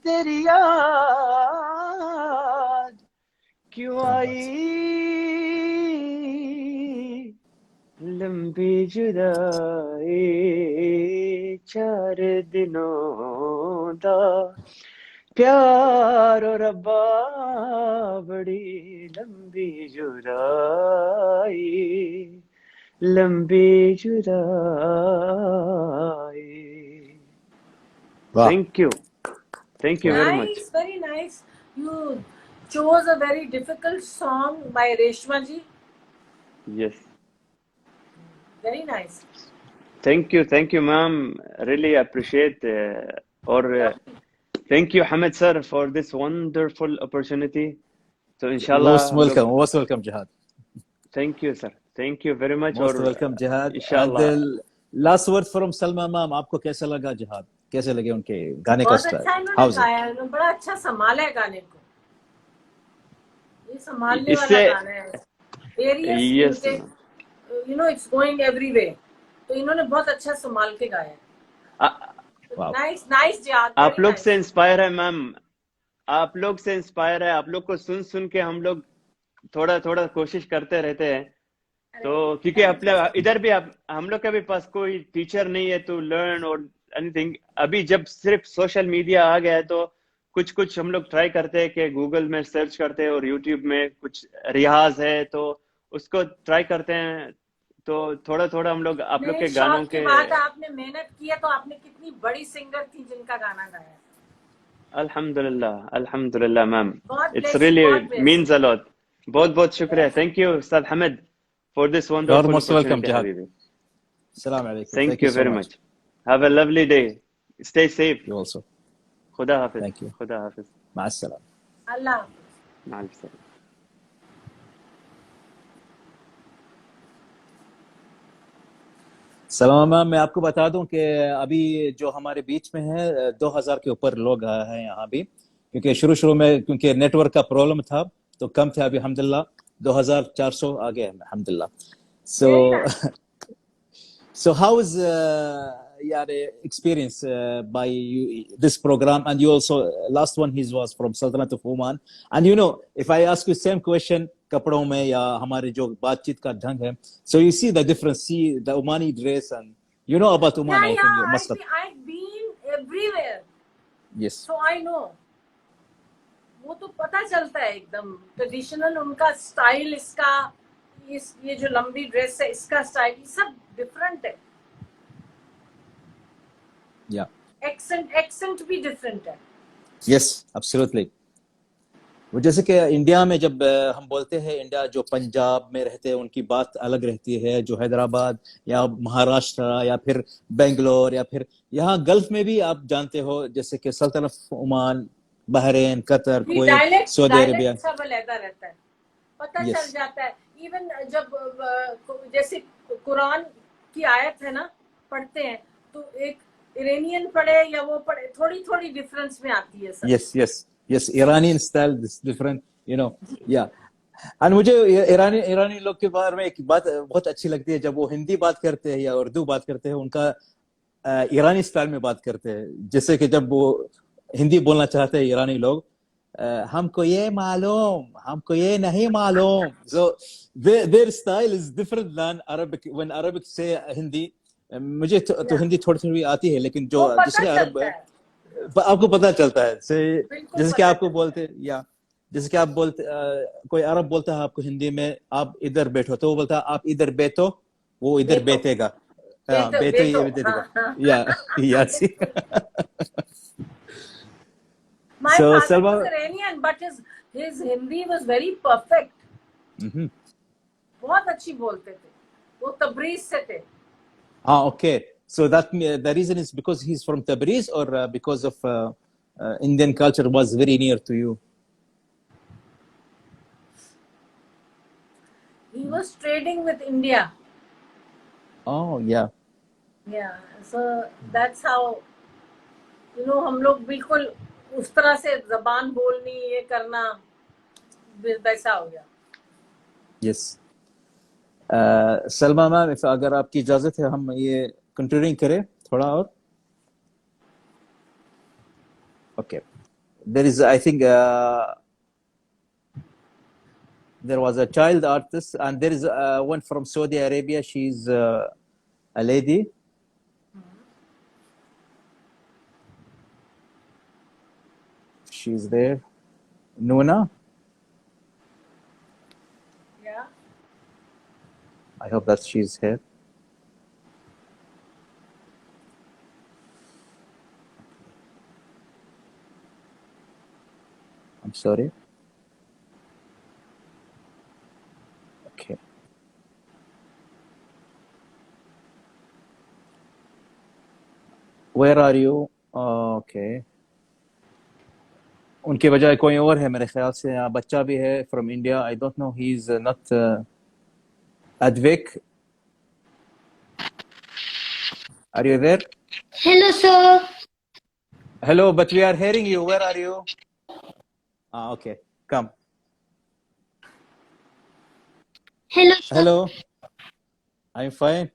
तेरी याद क्यों आई लंबी जुदाई. 4 दिनों दा प्यार और रब्बा बड़ी लंबी जुदाई, लंबी जुदाई. Wow. Thank you very much. Nice, very nice. You chose a very difficult song by Reshma ji. Yes, Very nice. thank you ma'am, really appreciate, or thank you Hamid sir for this wonderful opportunity. So inshallah Most welcome. Most welcome, Jihad. thank you sir, thank you very much. Most और welcome, Jihad. And इंशाल्लाह the last word from Salma ma'am. आपको कैसा लगा Jihad? कैसे लगे उनके गाने का बहुत स्टाइल? अच्छा इन्होंने How's it? गाया है. इन्होंने बड़ा अच्छा संभाला है गाने को. ये संभालने वाला इससे गाना है. Various yes music, you know, it's going everywhere. तो इन्होंने बहुत अच्छा संभाल के गाया है. Wow. Nice, nice Jihad. आप very लोग nice. से इंस्पायर है मैम, आप लोग से इंस्पायर है. आप लोग को सुन सुन के हम लोग थोड़ा थोड़ा कोशिश करते रहते हैं. तो क्योंकि अपने इधर भी हम लोग के भी पास कोई टीचर नहीं है टू लर्न और एनीथिंग. अभी जब सिर्फ सोशल मीडिया आ गया है तो कुछ कुछ हम लोग ट्राई करते हैं कि गूगल में सर्च करते हैं और यूट्यूब में कुछ रियाज है तो उसको ट्राई करते हैं. तो थोड़ा थोड़ा हम लोग आप लोग के मेरे गानों शौक की के बात है, आपने मेहनत किया तो आपने कितनी बड़ी सिंगर थी जिनका गाना गाया. अल्हम्दुलिल्लाह ma'am. God it's bless you, really God bless means a lot. बहुत बहुत शुक्रिया. Thank you Ustad Hamid for this You're wonderful most welcome, opportunity Jihad. habibi. Assalamu alaikum. Thank you so very much. Have a lovely day. Stay safe. You also. खुदा हाफिज. Thank you. खुदा हाफिज. مع السلامة. अल्लाह हाफिज. माल सलाम. सलामा ma'am, मैं आपको बता दूं कि अभी जो हमारे बीच में है 2000 के ऊपर लोग आए हैं यहाँ भी, क्योंकि शुरू में क्योंकि नेटवर्क का प्रॉब्लम था तो कम थे. अभी अल्हम्दुलिल्लाह 2400 आ गए हैं अल्हम्दुलिल्लाह. So Very nice. so how is experience by this program, and you also last one his was from Sultanate of Oman. And you know, if I ask you same question, कपड़ों में या हमारे जो बातचीत का ढंग है, so you see the difference, see the Omani dress, and you know about Oman. I think you must have. I've been everywhere. Yes. So I know. वो तो पता चलता है एकदम ट्रेडिशनल उनका स्टाइल, इसका ये जो लंबी ड्रेस है इसका स्टाइल, ये सब डिफरेंट है. Yeah. एक्सेंट भी डिफरेंट है. Yes, absolutely. वो जैसे कि इंडिया में जब हम बोलते हैं, इंडिया जो पंजाब में रहते हैं उनकी बात अलग रहती है, जो हैदराबाद या महाराष्ट्र या फिर बेंगलोर या फिर यहाँ गल्फ में भी आप जानते हो, जैसे कि सल्तनत Oman, Bahrain, Qatar, Kuwait, Saudi Arabia, सब अलग रहता है, पता चल जाता है. इवन जब जैसे कुरान की आयत है ना पढ़ते हैं, तो एक इरानियन पढ़े या वो पढ़े, थोड़ी थोड़ी डिफरेंस में आती है सब. Yes, Iranian style is different, you know. Yeah. And मुझे ईरानी लोग के बारे में एक बात बहुत अच्छी लगती है, जब वो हिंदी बात करते हैं या उर्दू बात करते हैं, उनका ईरानी स्टाइल में बात करते हैं. जैसे कि जब वो हिंदी बोलना चाहते हैं ईरानी लोग, हमको ये मालूम, हमको ये नहीं मालूम. So their style is different than Arabic. When Arabic say Hindi, मुझे तो हिंदी थोड़ी थोड़ी आती है, लेकिन जो दूसरे अरब आपको पता चलता है. जैसे कि आपको बोलते, या जैसे कि आप बोलते, कोई अरब बोलता है आपको हिंदी में, आप इधर बैठो, तो वो बोलता है आप इधर बैठो, वो इधर बैठेगा. बैठो ये बैठेगा. या सी. My father was Iranian, but his Hindi was very perfect. बहुत अच्छी बोलते थे. वो तबरीज से थे. Okay. So that the reason is because he's from Tabriz, or because of Indian culture was very near to you? He was trading with India. Oh, yeah. Yeah. So that's how, you know, हम लोग बिल्कुल उस तरह से जबान बोलनी, ये करना वैसा हो गया. Yes. सलमा मैम, अगर आपकी इजाजत है, हम ये कंटिन्यू करें थोड़ा और. Okay. There is, I think, there was a child artist, and there is one from Saudi Arabia. She's a lady. She's there. Nuna. Yeah. I hope that she's here. I'm sorry. Okay. Where are you? Okay. उनके बजाय कोई और है मेरे ख्याल से. यहाँ बच्चा भी है from India. I don't know. He's not Advik. Are you there? Hello, sir. Hello, but we are hearing you. Where are you? Okay. Come. Hello, sir. Hello. I'm fine.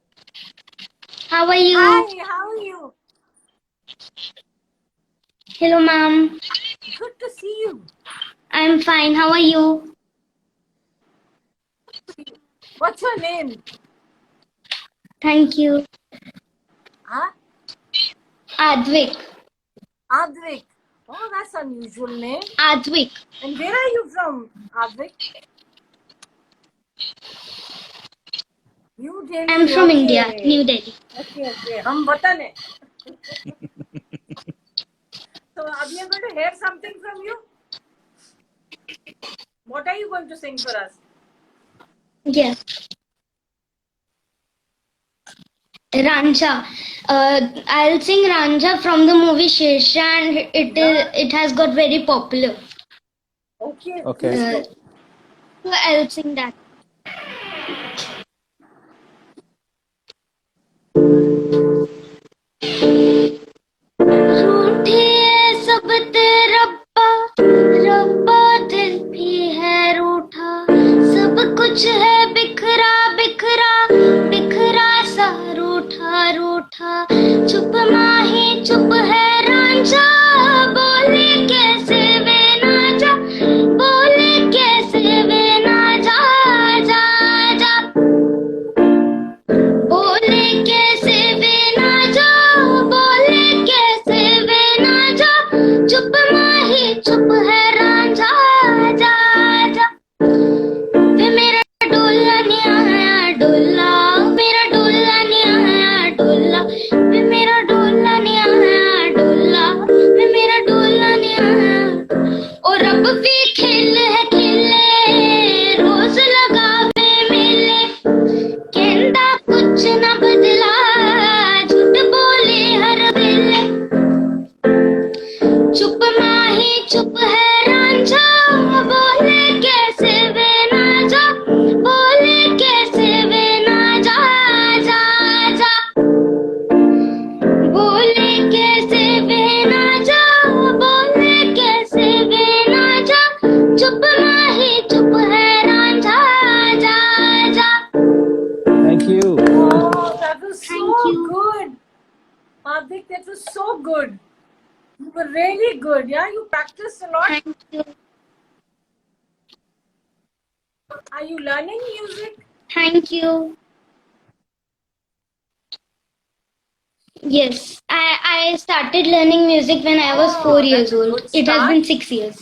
How are you? Hi, how are you? Hello, ma'am. Good to see you. I'm fine. How are you? What's your name? Thank you. Huh? Advik. Advik. Oh, that's unusual name. Advik. And where are you from, Advik? New Delhi. I'm from okay. India, New Delhi. Okay, okay. हम वतन है. So, we are going to hear something from you. What are you going to sing for us? Yes. Ranja. I'll sing Ranja from the movie Shersha, and it has got very popular. Okay. Okay. So I'll sing that. रूठे सब ते रब्बा, रब्बा दिल भी है रूठा, सब कुछ है बिखरा बिखरा, बिखरा सा रूठा रूठा, चुप were so good. You were really good. Yeah, you practiced a lot. Thank you. Are you learning music? Thank you. Yes, I started learning music when I was Oh, 4 years that's a old. good It has start. been 6 years.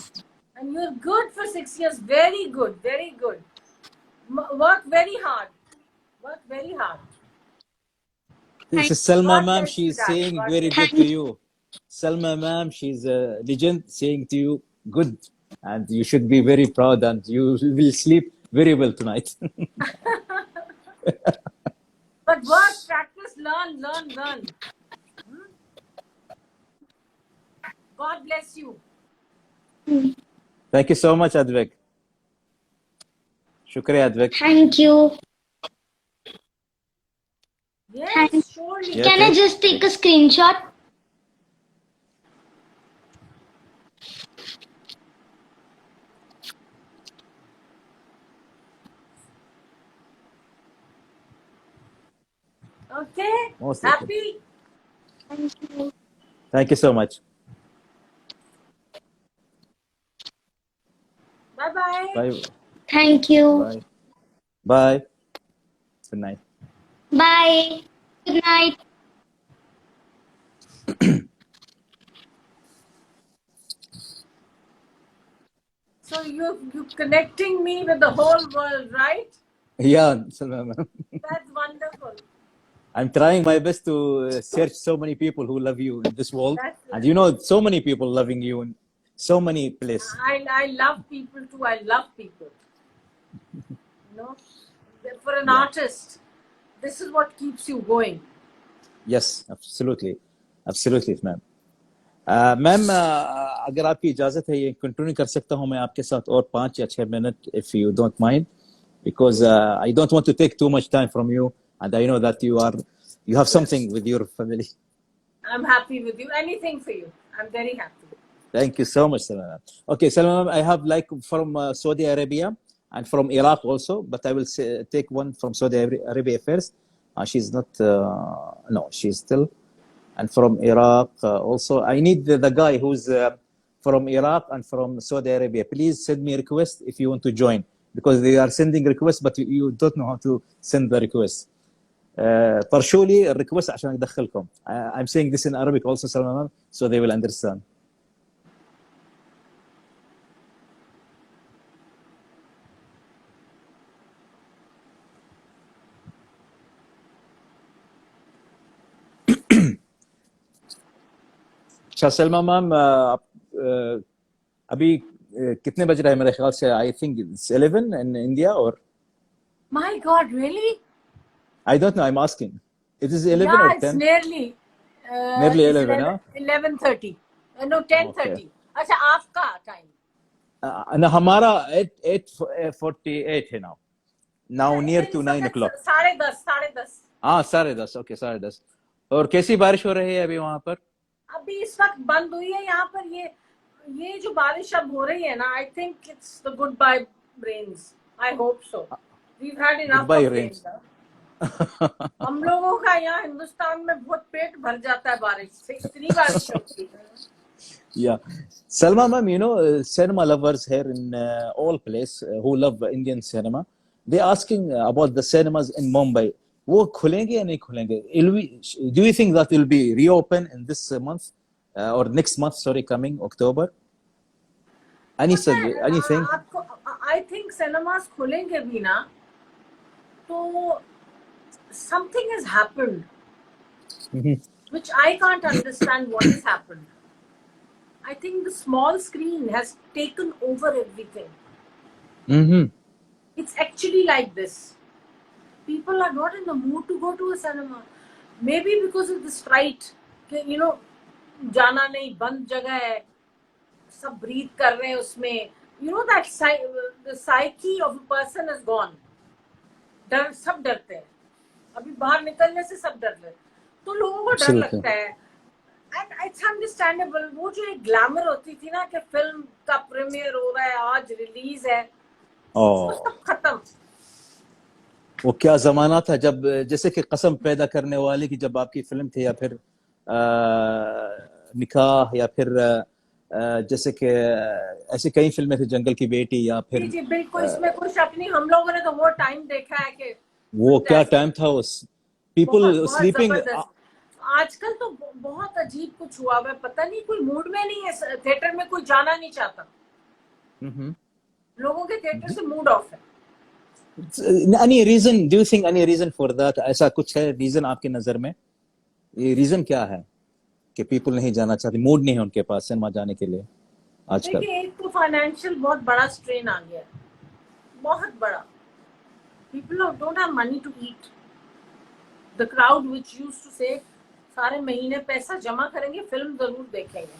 And you're good for 6 years. Very good. Very good. Work very hard. Work very hard. This Thank is Salma God ma'am. bless you, She's darling. saying God very bless good Thank to you. you. Salma ma'am, she's a legend, saying to you, good, and you should be very proud, and you will sleep very well tonight. But work, practice, learn. God bless you. Thank you so much, Advik. Shukriya, Advik. Thank you. Yes, surely. Yeah, Can I take. just take a screenshot? Okay. Most welcome. Happy? Thank you. Thank you so much. Bye-bye. Bye. Thank you. Bye. Bye. Good night. Bye. Good night. So you connecting me with the whole world, right? Yeah, Salma ma'am. That's wonderful. I'm trying my best to search so many people who love you in this world, That's and you know, so many people loving you in so many places. I love people too. I love people. You know, for an Yeah. artist, this is what keeps you going. Yes, absolutely, absolutely, ma'am. Ma'am, अगर आपकी इजाजत है, ये continue कर सकता हूँ मैं आपके साथ और 5 या 6 minute, if you don't mind, because I don't want to take too much time from you, and I know that you have something with your family. I'm happy with you. Anything for you. I'm very happy. Thank you so much, Salma. Okay, Salma, I have like from Saudi Arabia and from Iraq also, but I will take one from Saudi Arabia first. She's not, no, she's still. And from Iraq also. I need the guy who's from Iraq and from Saudi Arabia. Please send me a request if you want to join, because they are sending requests, but you don't know how to send the request. طرشوا لي الريكوست عشان ادخلكم. I'm saying this in Arabic also, Salman, so they will understand. अच्छा Salma ma'am, अभी कितने बज रहा है मेरे ख्याल से? I think it's 11 in India, or My God, really? I don't know, I'm asking. It is 11 Yeah, or it's 10? nearly. Nearly it's 11, huh? 11:30. No, 10:30. अच्छा आपका time. ना हमारा 8:48 है now. Now near to 9 o'clock. 10:30. हाँ 10:30, ओके 10:30. और कैसी बारिश हो रही है अभी वहाँ पर? अभी इस वक्त बंद हुई है यहाँ पर. ये जो बारिश अब हो रही है ना, I think it's the goodbye rains. I hope so. We've had enough Goodbye of rains. rain. हम लोगों का यहाँ हिंदुस्तान में बहुत पेट भर जाता है बारिश से. इतनी बारिश होती है. Yeah. Salma ma'am, you know, cinema lovers here in all place who love Indian cinema, they asking about the cinemas in Mumbai. वो खुलेंगे या नहीं खुलेंगे? Do you think that will be reopen in this month or next month? Sorry, coming October. Anything? I think cinemas खुलेंगे भी ना, तो something has happened, which I can't understand what has happened. I think the small screen has taken over everything. Mm-hmm. It's actually like this. People are not in the mood to go to a cinema. Maybe because of this fright, you know, जाना नहीं, बंद जगह है, सब breathe कर रहे हैं उसमें. You know that the psyche of a person is gone. डर, सब डरते हैं. अभी बाहर निकलने से सब डर रहे. तो लोगों को डर लगता है. And it's understandable. वो जो एक ग्लैमर होती थी ना कि फिल्म का प्रीमियर हो रहा है, आज रिलीज है, वो सब खत्म. वो क्या जमाना था जब जैसे कि कसम पैदा करने वाली की जब आपकी फिल्म थी या फिर निकाह या फिर जैसे कि ऐसी कई फिल्में थी, जंगल की बेटी या जी फिर जी बिल्कुल, इसमें कुछ अपनी, हम लोगों ने तो वो टाइम देखा है कि वो क्या fantastic, टाइम था उस पीपल बहुत बहुत स्लीपिंग। जबरदस्त। आजकल तो बहुत अजीब कुछ हुआ हुआ है, पता नहीं, कोई मूड में नहीं है, थिएटर में कोई जाना नहीं चाहता, लोगों के थिएटर से मूड ऑफ है। Any reason, do you think any reason for that? ऐसा कुछ है रीजन आपकी नजर में? ये रीजन क्या है कि पीपल नहीं जाना चाहते, मूड नहीं है उनके पास सिनेमा जाने के लिए आजकल? देखिए, एक तो फाइनेंशियल बहुत बड़ा स्ट्रेन आ गया है, बहुत बड़ा। People don't have money to eat. The crowd which used to से सारे महीने पैसा जमा करेंगे, फिल्म जरूर देखेंगे,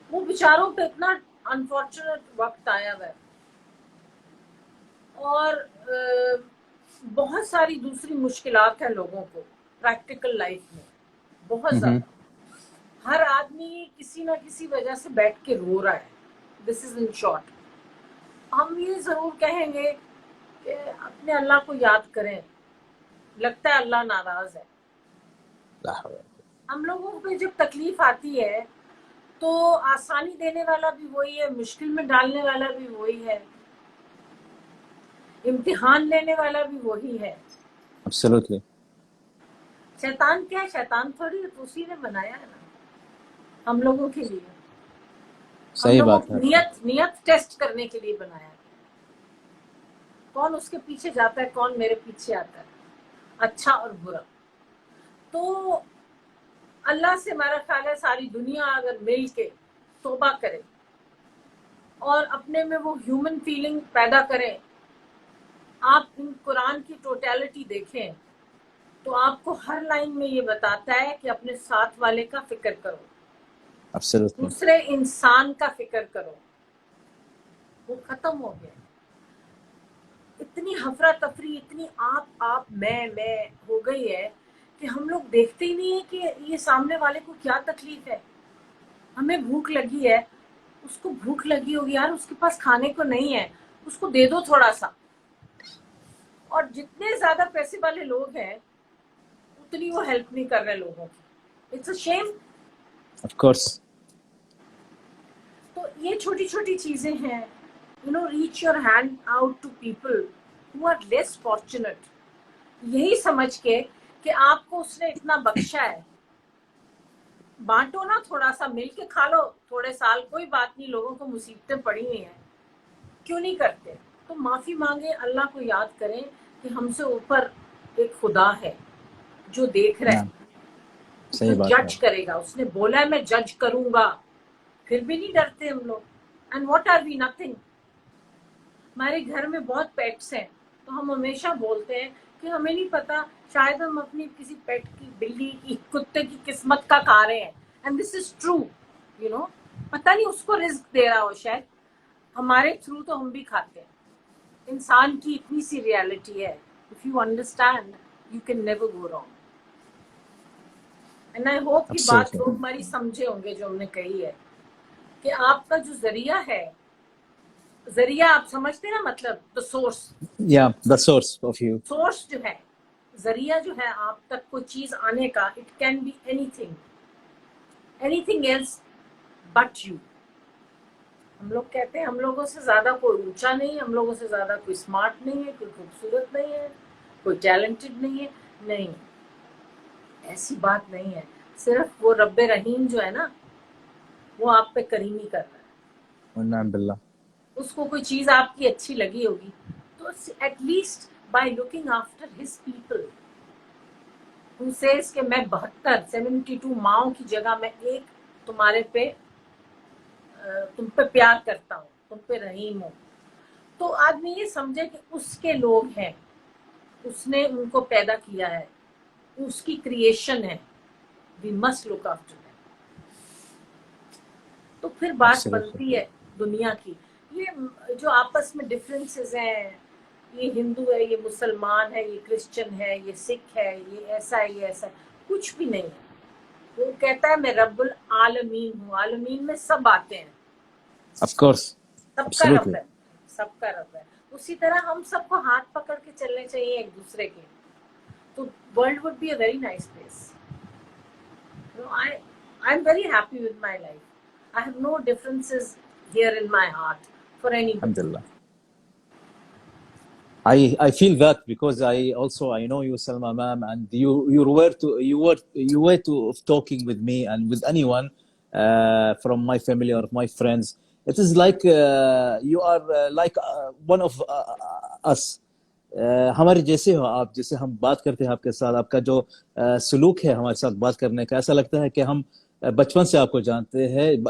वो बेचारों पे इतना अनफॉर्चुनेट वक्त आया हुआ है। और बहुत सारी दूसरी मुश्किलात हैं लोगों को प्रैक्टिकल लाइफ में, बहुत ज्यादा। हर आदमी किसी ना किसी वजह से बैठ के रो रहा है। This is in short. हम ये जरूर कहेंगे कि अपने अल्लाह को याद करें। लगता है अल्लाह नाराज है। हम लोगों पे जब तकलीफ आती है तो आसानी देने वाला भी वही है, मुश्किल में डालने वाला भी वही है, इम्तिहान लेने वाला भी वही है। एब्सोल्युटली। शैतान क्या है? शैतान थोड़ी है, तो उसी ने बनाया है ना हम लोगों के लिए। हम सही लोगों बात की है। नियत टेस्ट करने के लिए बनाया है। कौन उसके पीछे जाता है, कौन मेरे पीछे आता है, अच्छा और बुरा। तो अल्लाह से हमारा ख्याल है सारी दुनिया अगर मिल के तौबा करे और अपने में वो ह्यूमन फीलिंग पैदा करें। आप इन कुरान की टोटलिटी देखें तो आपको हर लाइन में ये बताता है कि अपने साथ वाले का फिक्र करो, एब्सोल्युटली। दूसरे इंसान का फिक्र करो। वो खत्म हो गया। इतनी हफरा तफरी, इतनी आप मैं हो गई है कि हम लोग देखते ही नहीं है कि ये सामने वाले को क्या तकलीफ है। हमें भूख लगी है, उसको भूख लगी होगी यार, उसके पास खाने को नहीं है, उसको दे दो थोड़ा सा। और जितने ज्यादा पैसे वाले लोग हैं उतनी वो हेल्प नहीं कर रहे लोगों की। It's a shame. Of course. तो ये छोटी छोटी चीजें हैं। Reach your hand out to people who are less fortunate, यही समझ के कि आपको उसने इतना बख्शा है, बांटो ना, थोड़ा सा मिल के खा लो थोड़े साल, कोई बात नहीं, लोगों को मुसीबतें पड़ी हुई हैं, क्यों नहीं करते? तो माफी मांगे, अल्लाह को याद करें कि हमसे ऊपर एक खुदा है जो देख रहा है, सही जो बात जज है। करेगा। उसने बोला है मैं जज करूंगा, फिर भी नहीं डरते हम लोग। And what are we? Nothing. हमारे घर में बहुत पेट्स हैं, तो हम हमेशा बोलते हैं कि हमें नहीं पता, शायद हम अपनी किसी पेट की, बिल्ली की, कुत्ते की किस्मत का खा रहे हैं। And this is true. पता नहीं उसको रिस्क दे रहा हो शायद, हमारे थ्रू तो हम भी खाते हैं। इंसान की इतनी सी रियलिटी है। If you understand you can never go wrong. And I hope कि बात Absolutely. लोग हमारी समझे होंगे जो हमने कही है कि आपका जो जरिया है, जरिया आप समझते हैं ना, मतलब the source. Yeah, the source of you. Source जो है, जरिया जो है आप तक कोई चीज आने का, it can be anything else but you. हम लोग कहते हैं हम लोगों से ज्यादा कोई ऊंचा नहीं है, हम लोगों से ज्यादा कोई स्मार्ट नहीं है, कोई खूबसूरत नहीं है, कोई टैलेंटेड नहीं है। नहीं, ऐसी बात नहीं है। सिर्फ वो रब्बे रहीम जो है ना, वो आप पे करीमी कर रहा है। वन्नाम बिल्लाह। उसको कोई चीज आपकी अच्छी लगी होगी तो at least by looking after his people who says कि मैं 72 माओं की जगह मैं एक तुम्हारे पे, तुम पे प्यार करता हूँ, तुम पे रहीम हूँ। तो आदमी ये समझे कि उसके लोग हैं, उसने उनको पैदा किया है, उसकी क्रिएशन है, we must look after them. तो फिर बात Absolutely. बनती है दुनिया की। ये जो आपस में डिफरेंसेस हैं, ये हिंदू है, ये मुसलमान है, ये क्रिश्चियन है, ये सिख है, ये ऐसा है, ये ऐसा है, कुछ भी नहीं है। वो कहता है मैं रब्बुल आलमीन हूँ। आलमीन में सब आते हैं, Of course. सबका Absolutely. रब है, सबका रब है। उसी तरह हम सबको हाथ पकड़ के चलने चाहिए एक दूसरे के, तो world would be a very nice place. I'm very happy with my life. I have no differences here in my heart for anybody. Alhamdulillah. I feel that because I know you, Salma ma'am, and you were to of talking with me and with anyone from my family or my friends. It is like you are like one of us. हमारे जैसे हो आप, जैसे हम बात करते हैं आपके साथ, आपका जो सलूक है हमारे साथ बात करने का, ऐसा लगता है कि हम बचपन से आपको जानते हैं.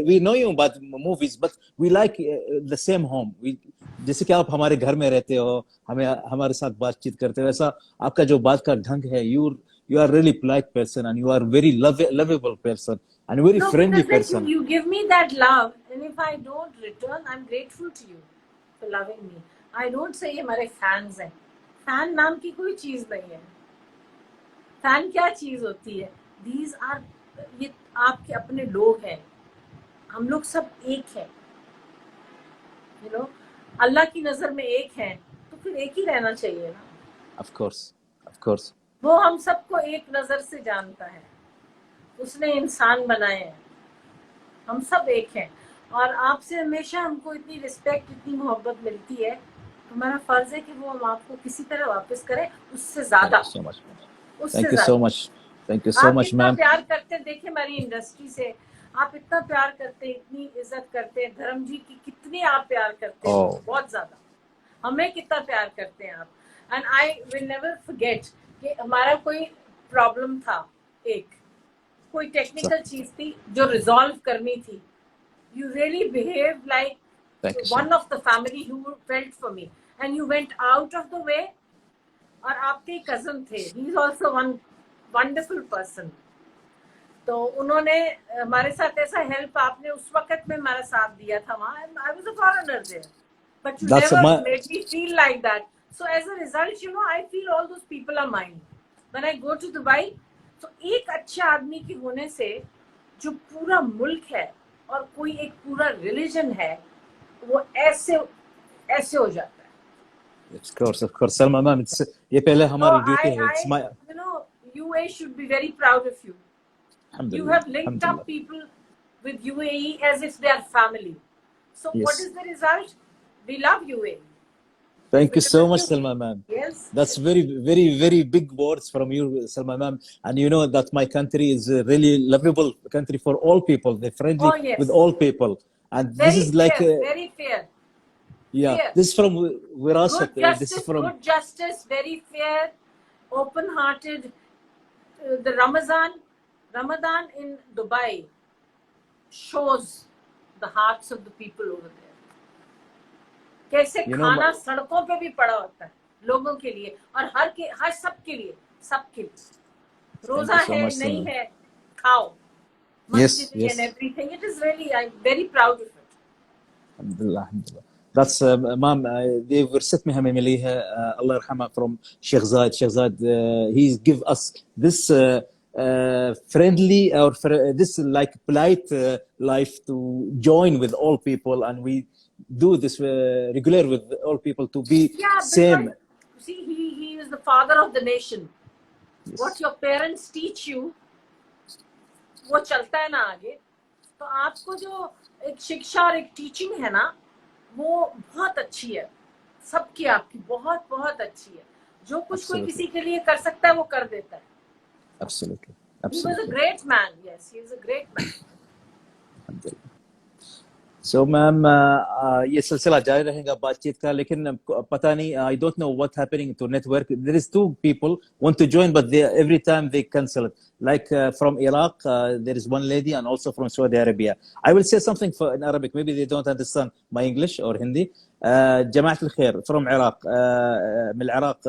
We know you about movies, but we like the same home. जैसे कि आप हमारे घर में रहते हो, हमारे साथ बातचीत करते हो, ऐसा आपका जो बात का ढंग है, you are really polite person and you are very lovable person and very friendly person. You give me that love, and if I don't return, I'm grateful to you for loving me. I don't say ये हमारे fans हैं. Fan नाम की कोई चीज नहीं है. Fan क्या चीज होती है? These are ये आपके अपने लोग हैं. हम लोग सब एक हैं. You know, अल्लाह की नजर में एक हैं, तो फिर एक ही रहना चाहिए ना. Of course. वो हम सबको एक नजर से जानता है. उसने इंसान बनाए हैं. हम सब एक हैं और आपसे हमेशा हमको इतनी रिस्पेक्ट, इतनी मोहब्बत मिलती है. हमारा फर्ज है कि वो हम आपको किसी तरह वापस करें, उससे ज्यादा. Thank you so much. Thank you so much, ma'am. आप इतना प्यार करते हैं, देखिए हमारी इंडस्ट्री से आप इतना प्यार करते हैं, इतनी इज्जत करते हैं. धर्म जी की कितनी आप प्यार करते हैं, बहुत ज्यादा. हमें कितना प्यार करते हैं आप. And I will never forget कि हमारा कोई प्रॉब्लम था, कोई टेक्निकल चीज थी जो रिजॉल्व करनी थी. You really behave like one of the family who felt for me and you went out of the way. और आपके कजन थे, he is also one wonderful person. तो उन्होंने हमारे साथ ऐसा हेल्प, आपने उस वक्त में हमारा साथ दिया था वहाँ. I was a foreigner there, but you never made me feel like that. So as a result, you know, I feel all those people are mine. When I go to Dubai, तो एक अच्छे आदमी के होने से जो पूरा मुल्क है और कोई एक पूरा रिलीजन है, वो ऐसे हो जाता है. Of course. Salma ma'am, ये पहले हमारी ड्यूटी है. It's my, you know, UAE should be very proud of you. You have linked up people with UAE as if they are family. So yes. What is the result? We love UAE. Thank you so much, Salma ma'am. Yes. That's very, very, very big words from you, Salma ma'am. And you know that my country is a really lovable country for all people. They're friendly with all people. And very this is like fair, very fair. Yeah, fair. This is from Wirasat. This is from good justice, very fair, open-hearted. The Ramadan in Dubai shows the hearts of the people over there. कैसे खाना सड़कों पे भी पड़ा होता है लोगों के लिए और हर सबके लिए. रोजा है नहीं है, खाओ. Yes. And everything. It is really, I'm very proud of it. Alhamdulillah. That's ma'am. The verset में हमें मिली है, Allah yarhamah, from Sheikh Zayed. He give us this friendly or this like polite life to join with all people, and we do this regular with all people to be same. See, he is the father of the nation. Yes. What your parents teach you, वो चलता है ना आगे. तो आपको जो एक शिक्षा और एक टीचिंग है ना, वो बहुत अच्छी है. सबकी आपकी बहुत बहुत अच्छी है. जो कुछ कोई किसी के लिए कर सकता है वो कर देता है. Absolutely. He was a great man. Yes, he was a great man. So ma'am, ये सिलसिला जारी रहेगा बातचीत का, लेकिन पता नहीं, I don't know what happening to network. There is two people want to join, but every time they cancel it. Like from Iraq, there is one lady, and also from Saudi Arabia. I will say something in Arabic. Maybe they don't understand my English or Hindi. جماعة الخير from Iraq, من العراق,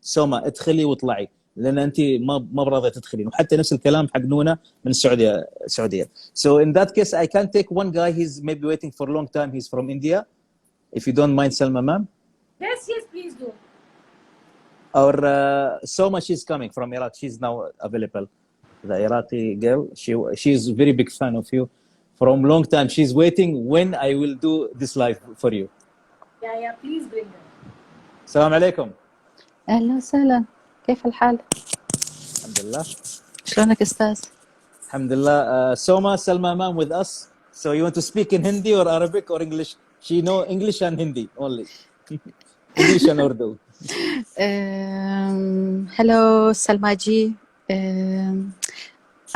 سوما ادخلي واطلعي لان انت ما براضيه تدخلين. وحتى نفس الكلام حق نونا من السعوديه. So in that case I can take one guy, he's maybe waiting for a long time, he's from India, if you don't mind, Salma ma'am. Yes, please do. Or Soma, she's coming from Iraq, she's now available, the Iraqi girl. She's a very big fan of you from long time. She's waiting when I will do this live for you. Yeah, please bring her. السلام عليكم. أهلا وسهلا، كيف الحال؟ الحمد لله. شلونك أستاذ؟ Alhamdulillah. Soma Salma ma'am with us. So you want to speak in Hindi or Arabic or English? She know English and Hindi only. English and Urdu. Hello, Salma ji.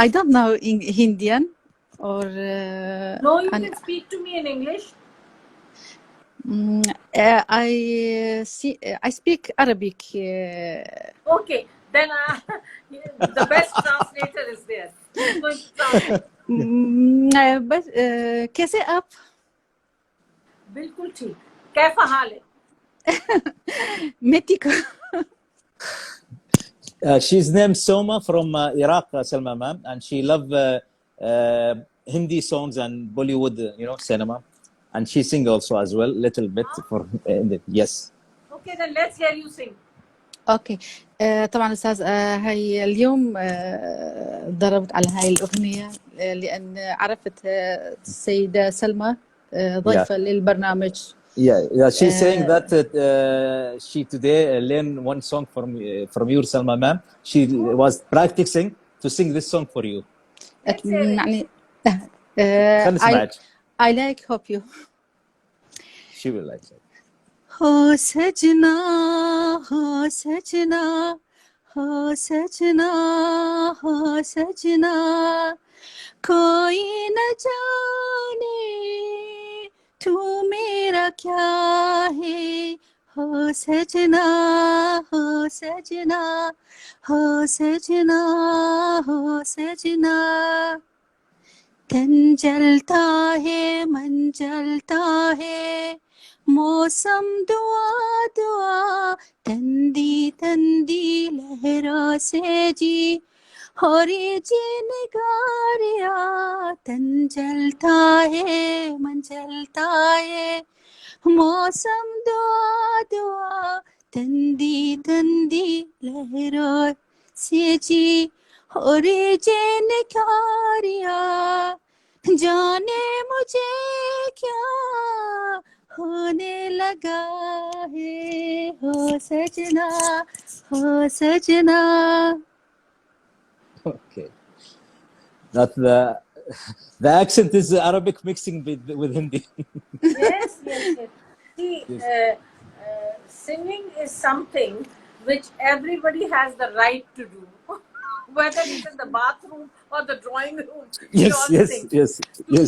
I don't know Indian or No, you can speak to me in English. I speak Arabic. Okay, then the best translator is there. He's going to translate. बस कैसे आप? बिल्कुल ठीक. कैसा हाल है? मैं ठीक हूँ. She's named Soma from Iraq, Salma ma'am, and she love Hindi songs and Bollywood, cinema, and she sing also as well, little bit for yes. Okay, then let's hear you sing. اوكي. طبعا استاذ هاي اليوم ضربت على هاي الاغنيه لان عرفت السيده سلمى ضيفه للبرنامج. Yeah, she's saying that she today learned one song from your Salma ma'am. She was practicing to sing this song for you. يعني خلينا نسمعك. I like hope you. She will like it. हो सजना हो सजना हो सजना हो सजना कोई न जाने तू मेरा क्या है हो सजना हो सजना हो सजना हो सजना तन जलता है मन जलता है मौसम दुआ दुआ तंदी तंदी लहरों से जी हो रे जी निगारिया तन जलता है मन जलता है मौसम दुआ दुआ तंदी तंदी लहरों से जी हो रे जी निगारिया जाने मुझे क्या होने लगा है हो सजना हो सजना. Okay. That the accent is Arabic mixing with Hindi. Yes. See, singing is something which everybody has the right to do, whether it's in the bathroom or the drawing room. Yes.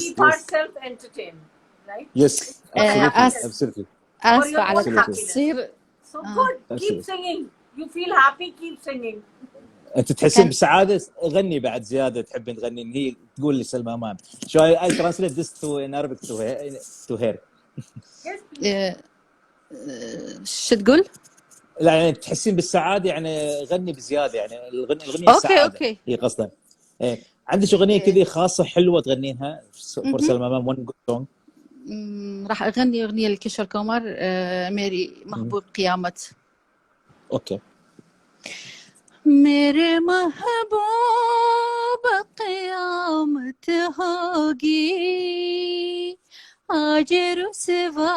Keep ourselves entertained, right? Yes, absolutely. آسفة على Absolutely. التقصير. So good. Keep Absolutely. singing. You feel happy, keep singing. انت تحسين بسعاده غني بعد زياده تحبين تغنين هي تقول لسلمى مام شو I translate this to in Arabic to her. Yes, please. شو تقول؟ لا يعني تحسين بالسعاده يعني غني بزياده يعني الغنيه السعاده. اوكي. هي قصدها. ايه عندك اغنيه كذا خاصه حلوه تغنينها for سلمى مام one good song. راح اغني اغنيه لكشور كومر ميري محبوب قيامت. اوكي. मेरे महबूब क़यामत होगी आज रुसवा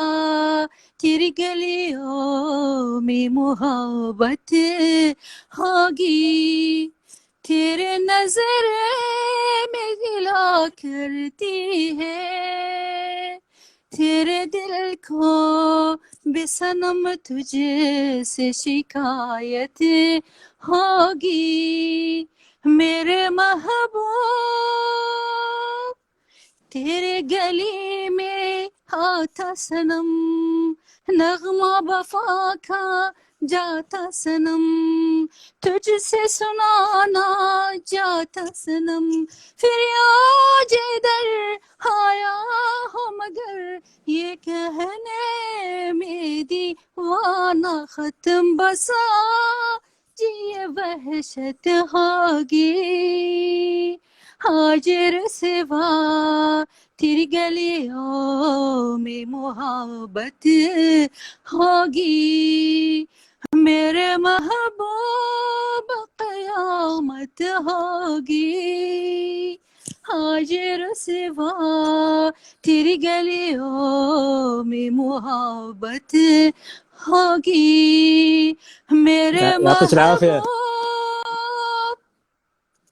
तेरी गलियों में मोहब्बत होगी तेरे नजर में गिला करती है तेरे दिल को बेसनम तुझे से शिकायत होगी मेरे महबूब तेरे गली में आता सनम नगमा वफा का जाता सनम तुझसे सुनाना जाता सनम फिर आज इधर आया हो मगर ये कहने में दीवाना खत्म बसा जी ये वहशत होगी हाजिर सिवा तेरी गलियों में मोहब्बत होगी मेरे महबूब क़यामत होगी हाजिर सिवा तेरी गलियों में मोहब्बत होगी मेरे يعطيك العافيه. महबूब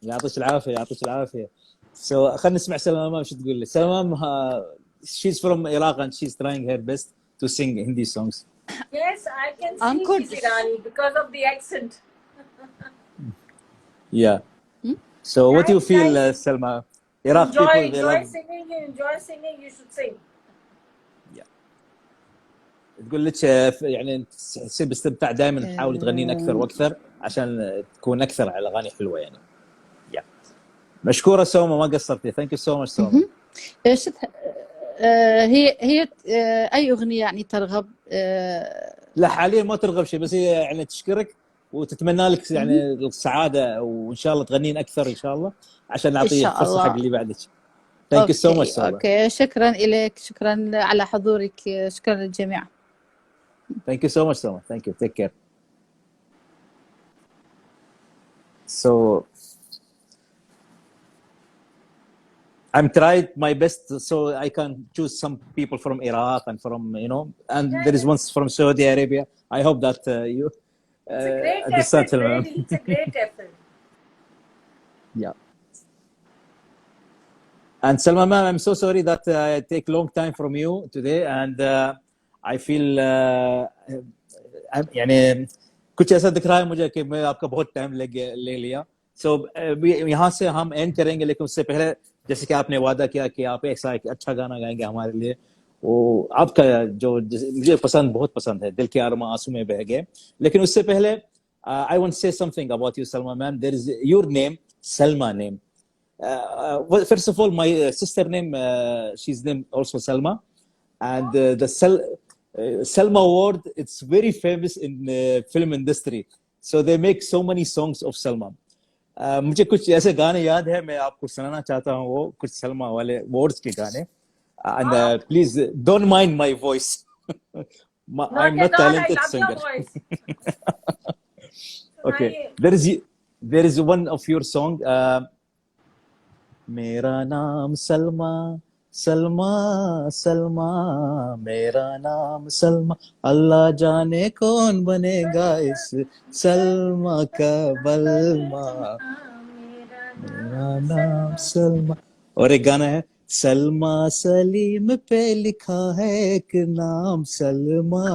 يعطيك العافيه يعطيك العافيه. So خلينا نسمع سلمى مام شو تقول لي. سلمى مام she's from Iraq and she's trying her best to sing Hindi songs. Yes, I can see Encore. she's Irani because of the accent. Yeah. So what do you Nice, feel, nice. Salma? Iraq people they Enjoy love. singing. You enjoy singing. You should sing. تقول لك يعني تصير باستمتاع دائما تحاول تغنين اكثر واكثر عشان تكون اكثر على اغاني حلوه يعني. مشكوره سوما ما قصرتي. ثانك يو سو ماتش سوما. ايش هي اي اغنيه يعني ترغب؟ لا حاليا ما ترغب شيء بس هي يعني تشكرك وتتمنى لك يعني السعاده وان شاء الله تغنين اكثر ان شاء الله عشان نعطي فرصه حق اللي بعدك. ثانك يو سو ماتش. اوكي شكرا لك شكرا على حضورك شكرا للجميع. Thank you so much, Soma. Thank you. Take care. So, I'm tried my best so I can choose some people from Iraq and from, you know, and there is one from Saudi Arabia. I hope that you It's a great understand, effort, Salma. really. It's a great effort. Yeah. And Salma ma'am, I'm so sorry that I take long time from you today and I feel يعني कुछ ऐसा दिख रहा है मुझे कि मैं आपका बहुत टाइम ले लिया. So यहाँ से हम एंड करेंगे लेकिन उससे पहले जैसे कि आपने वादा किया कि आप ऐसा एक अच्छा गाना गाएंगे हमारे लिए. वो आपका जो मुझे बहुत पसंद है दिल के अरमा आंसू में बह गए. लेकिन उससे पहले I want to say something about you, Salma ma'am. There is your name, Salma name. Well, first of all, my sister name, she's named also Salma, and the Salma word, it's very famous in film industry. So they make so many songs of Salma. मुझे कुछ ऐसे गाने याद है मैं आपको सुनाना चाहता हूँ वो कुछ सलमा वाले वर्ड्स के गाने. And please don't mind my voice. I'm not talented singer. Okay, there is one of your song. मेरा नाम सलमा सलमा सलमा मेरा नाम सलमा अल्लाह जाने कौन बनेगा इस सलमा का बलमा मेरा नाम सलमा. और एक गाना है सलमा सलीम पे लिखा है एक नाम सलमा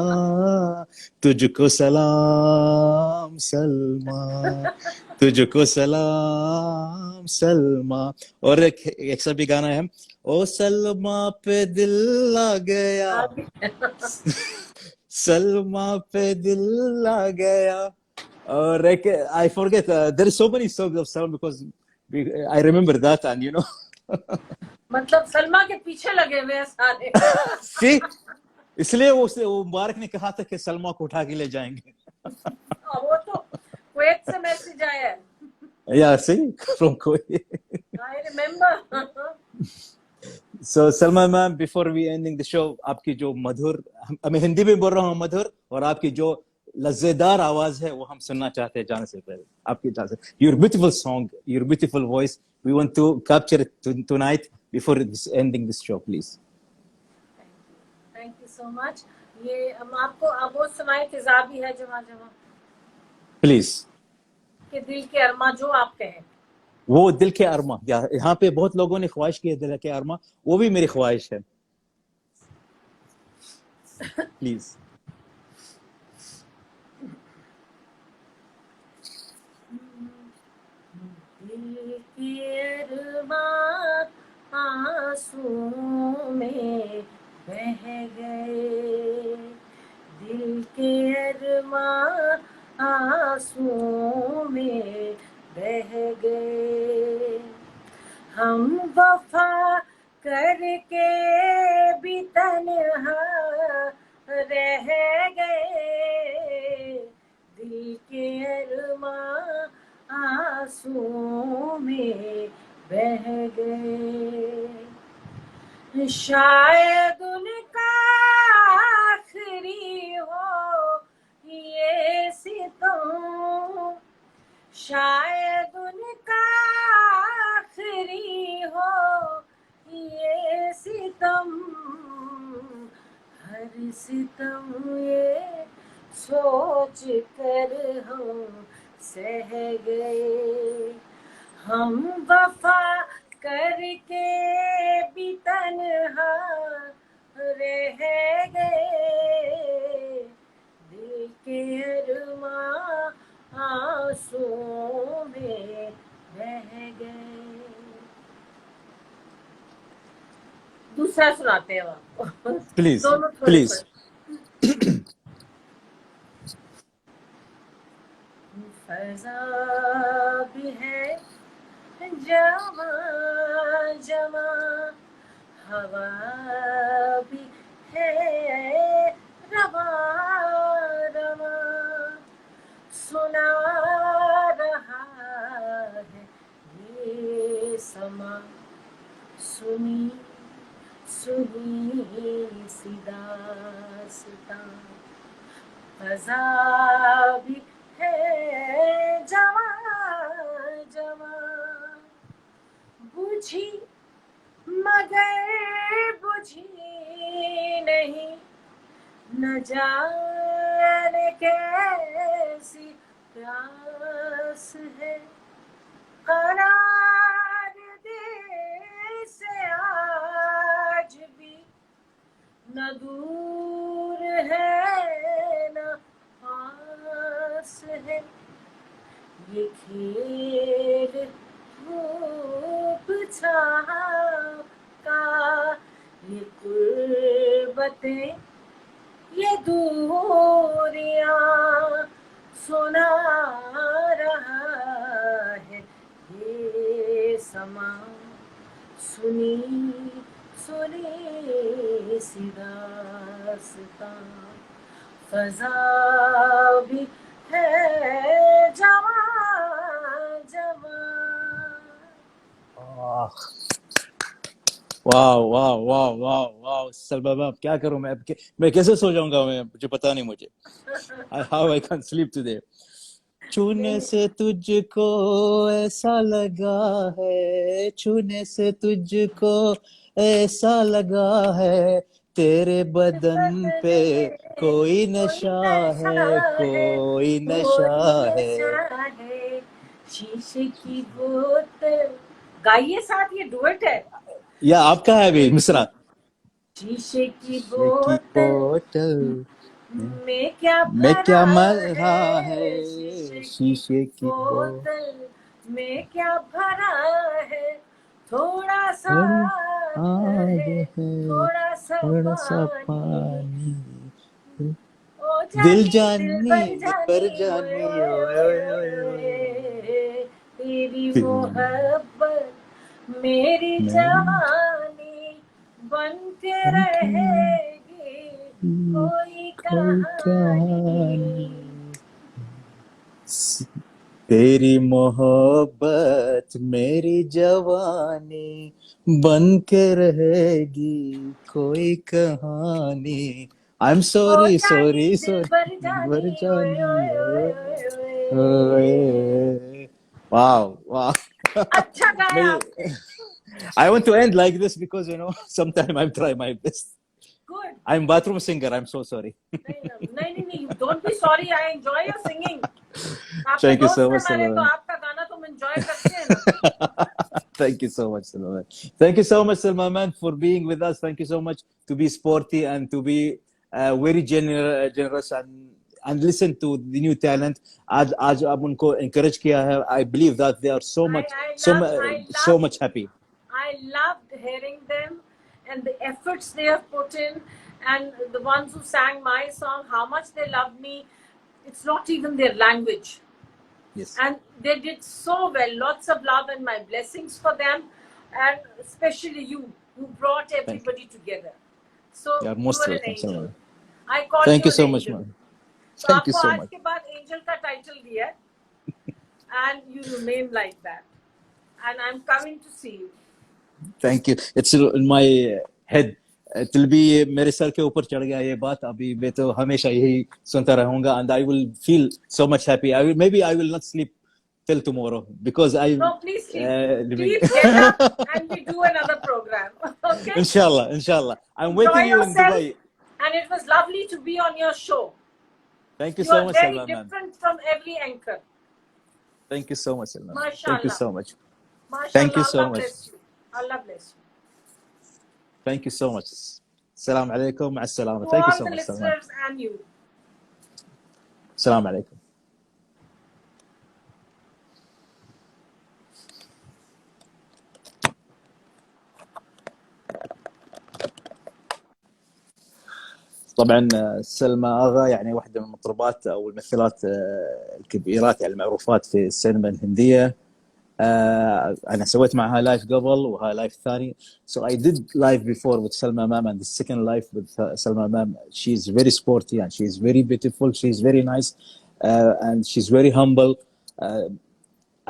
तुझको सलाम सलमा तुझको सलाम सलमा. और एक सा भी गाना है ओ सलमा पे दिल आ गया सलमा पे दिल आ गया. और एक I forget there is so many songs of Salma because I remember that and you know. मतलब सलमा के पीछे लगे हुए हैं सारे. See, इसलिए वो मुबारक ने कहा था कि सलमा को उठा के ले जाएंगे. वो तो कुवैत से मैसेज आया है. Yeah, see, from Kuwait. I remember. So Salma ma'am, before we ending the show, आपकी जो मधुर, मैं हिंदी में बोल रहा हूँ मधुर, और आपकी जो लज्जेदार आवाज है वो हम सुनना चाहते हैं जाने से पहले. आपकी जाने से your beautiful song, your beautiful voice, we want to capture it tonight before ending this show, please. Thank you so much. ये हम आपको अब वो सुनाए तेजाबी है जमा जमा. Please. कि दिल के अरमा जो आप कहें. वो दिल के अरमा, यहाँ पे बहुत लोगों ने ख्वाहिश की है दिल के अरमा, वो भी मेरी ख्वाहिश है. Please. दिल के अरमा आंसू में बह गए दिल के अरमा आंसू में बह गए हम वफा करके भी तन्हा रह गए दिल के अरमा आंसू में बह गए शायद उनका आखिरी हो ये सितम शायद उनका आखिरी हो ये सितम हर सितम ये सोच कर हम सह गए हम वफा करके भी तन्हा रह गए, दिल के अरमां आंसुओं में बह गए। दूसरा सुनाते हैं आपको। प्लीज दोनों थोड़े प्लीज। फजा भी है जमा जमा, हवा भी है रवा रवा, सुना रहा है ये समा, सुनी सुनी सी दास्तां। फजा भी है जवा जवा, बुझी मगर बुझी नहीं, न जाने कैसी प्यास है, करार दे से आज भी न दूर है न पास है। ये खेल धूप छाँव का, ये कुर्बतें ये दूरियां, सुना रहा है ये समा, सुनी सुनी सी दास्तां। फजा भी है जवा जवा। वाह वाह वाह वाह वाह सलमा मैम, क्या करूं मैं अब, मैं कैसे सो जाऊंगा मैं, मुझे पता नहीं मुझे। How I can sleep today. छूने से तुझको ऐसा लगा है, छूने से तुझको ऐसा लगा है, तेरे बदन पे कोई नशा है, कोई नशा है। शीशे की बोतल, गाइए साथ, ये डुएट है। या आपका है अभी मिश्रा। शीशे की बोतल बोतल में क्या भरा है, शीशे की बोतल में क्या भरा है, थोड़ा सा आग है, है, थोड़ा सा पानी, ओ दिल जानी जानी पर जानी, ओए ओए ओए ओए ओए ओए, तेरी तेरी मोहब्बत मेरी जवानी बन के रहेगी कोई कहानी। तेरी मोहब्बत मेरी जवानी बन के रहेगी कोई कहानी। I am sorry sorry sorry बर जानी, ओए। वाह वाह। अच्छा गाया आपने। I want to end like this because sometimes I try my best. Good. I'm bathroom singer. I'm so sorry. नहीं, don't be sorry. I enjoy your singing. Thank you so much, तो Salman. आपका गाना तुम enjoy करते हैं ना। Thank you so much, Salman. Thank you so much, Salman man, for being with us. Thank you so much to be sporty and to be very generous and listen to the new talent. आज अब उनको encourage किया है. I believe that they are so much happy. I loved hearing them and the efforts they have put in, and the ones who sang my song, how much they loved me. It's not even their language. Yes. And they did so well. Lots of love and my blessings for them, and especially you, who brought everybody together. So You are you most were an welcome, angel. Salman. I call Thank you an so much, angel. man. So Thank you आपको so आज much. के बाद angel का title दिया है, and you remain like that. And I'm coming to see you. Thank you. It's in my head. Till be मेरे sir के ऊपर चढ़ गया ये बात, अभी मैं तो हमेशा यही सुनता रहूंगा, and I will feel so much happy. Maybe I will not sleep till tomorrow because I. No, please sleep. Get up, and we do another program. Okay. Inshallah. I'm waiting you in yourself, Dubai. And it was lovely to be on your show. Thank you You so are much, very Salman, man. different from every anchor. Thank you so much, Salman. Mashallah. Thank you so much. Thank you MashaAllah, so Allah much. bless you. Allah bless you. Thank you so much. السلام عليكم. مع السلامة. To Thank you all so the much, Salman. listeners and you. السلام عليكم. طبعا سلمى آغا يعني واحدة من المطربات أو الممثلات الكبيرات يعني المعروفات في السينما الهندية. أنا سويت معها لايف قبل وها لايف ثاني. So I did live before with Salma Mam, and the second live with Salma Mam. She's very sporty and she's very beautiful. She's very nice and she's very humble.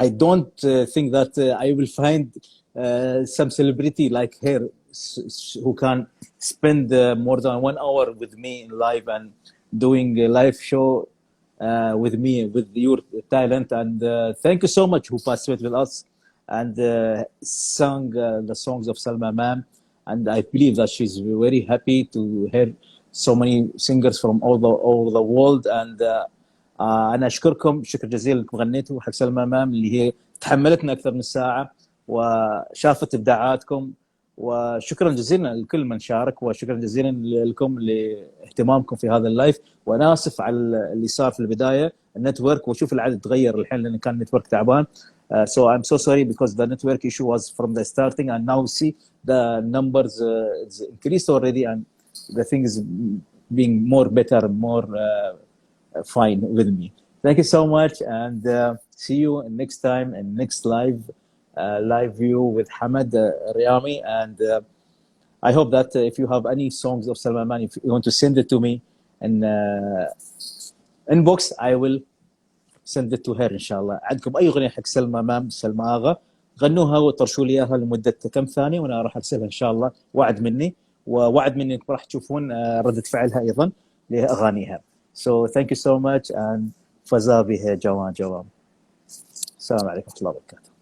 I don't think that I will find some celebrity like her who can spend more than 1 hour with me in live and doing a live show with me, with your talent. And thank you so much who participated with us and sang the songs of Salma Mam. And I believe that she's very happy to hear so many singers from all the world. And انا اشكركم شكر جزيلا انكم غنيتوا حق سلمى مام اللي هي تحملتنا اكثر من ساعه وشافت ابداعاتكم. وشكرا جزيلا لكل من شارك، وشكرا جزيلا لكم لاهتمامكم في هذا اللايف. وانا اسف على اللي صار في البدايه النتورك، وشوف العدد تغير الحين لان كان النتورك تعبان. So I'm so sorry because the network issue was from the starting, and now see the numbers it's increased already and the thing is being more better, more fine with me. Thank you so much, and see you next time in next live view with Hamad Riyami. And I hope that if you have any songs of Salma Mam, if you want to send it to me in inbox, I will send it to her ان شاء الله. عندكم اي اغنيه حق سلمى مام سلمى آغا غنوها وطرشوا لي اياها لمده كم ثانيه وانا راح ارسلها ان شاء الله. وعد مني ووعد مني انكم راح تشوفون رده فعلها ايضا لاغانيها. So thank you so much and فزا بها جوان. السلام عليكم ورحمه الله وبركاته.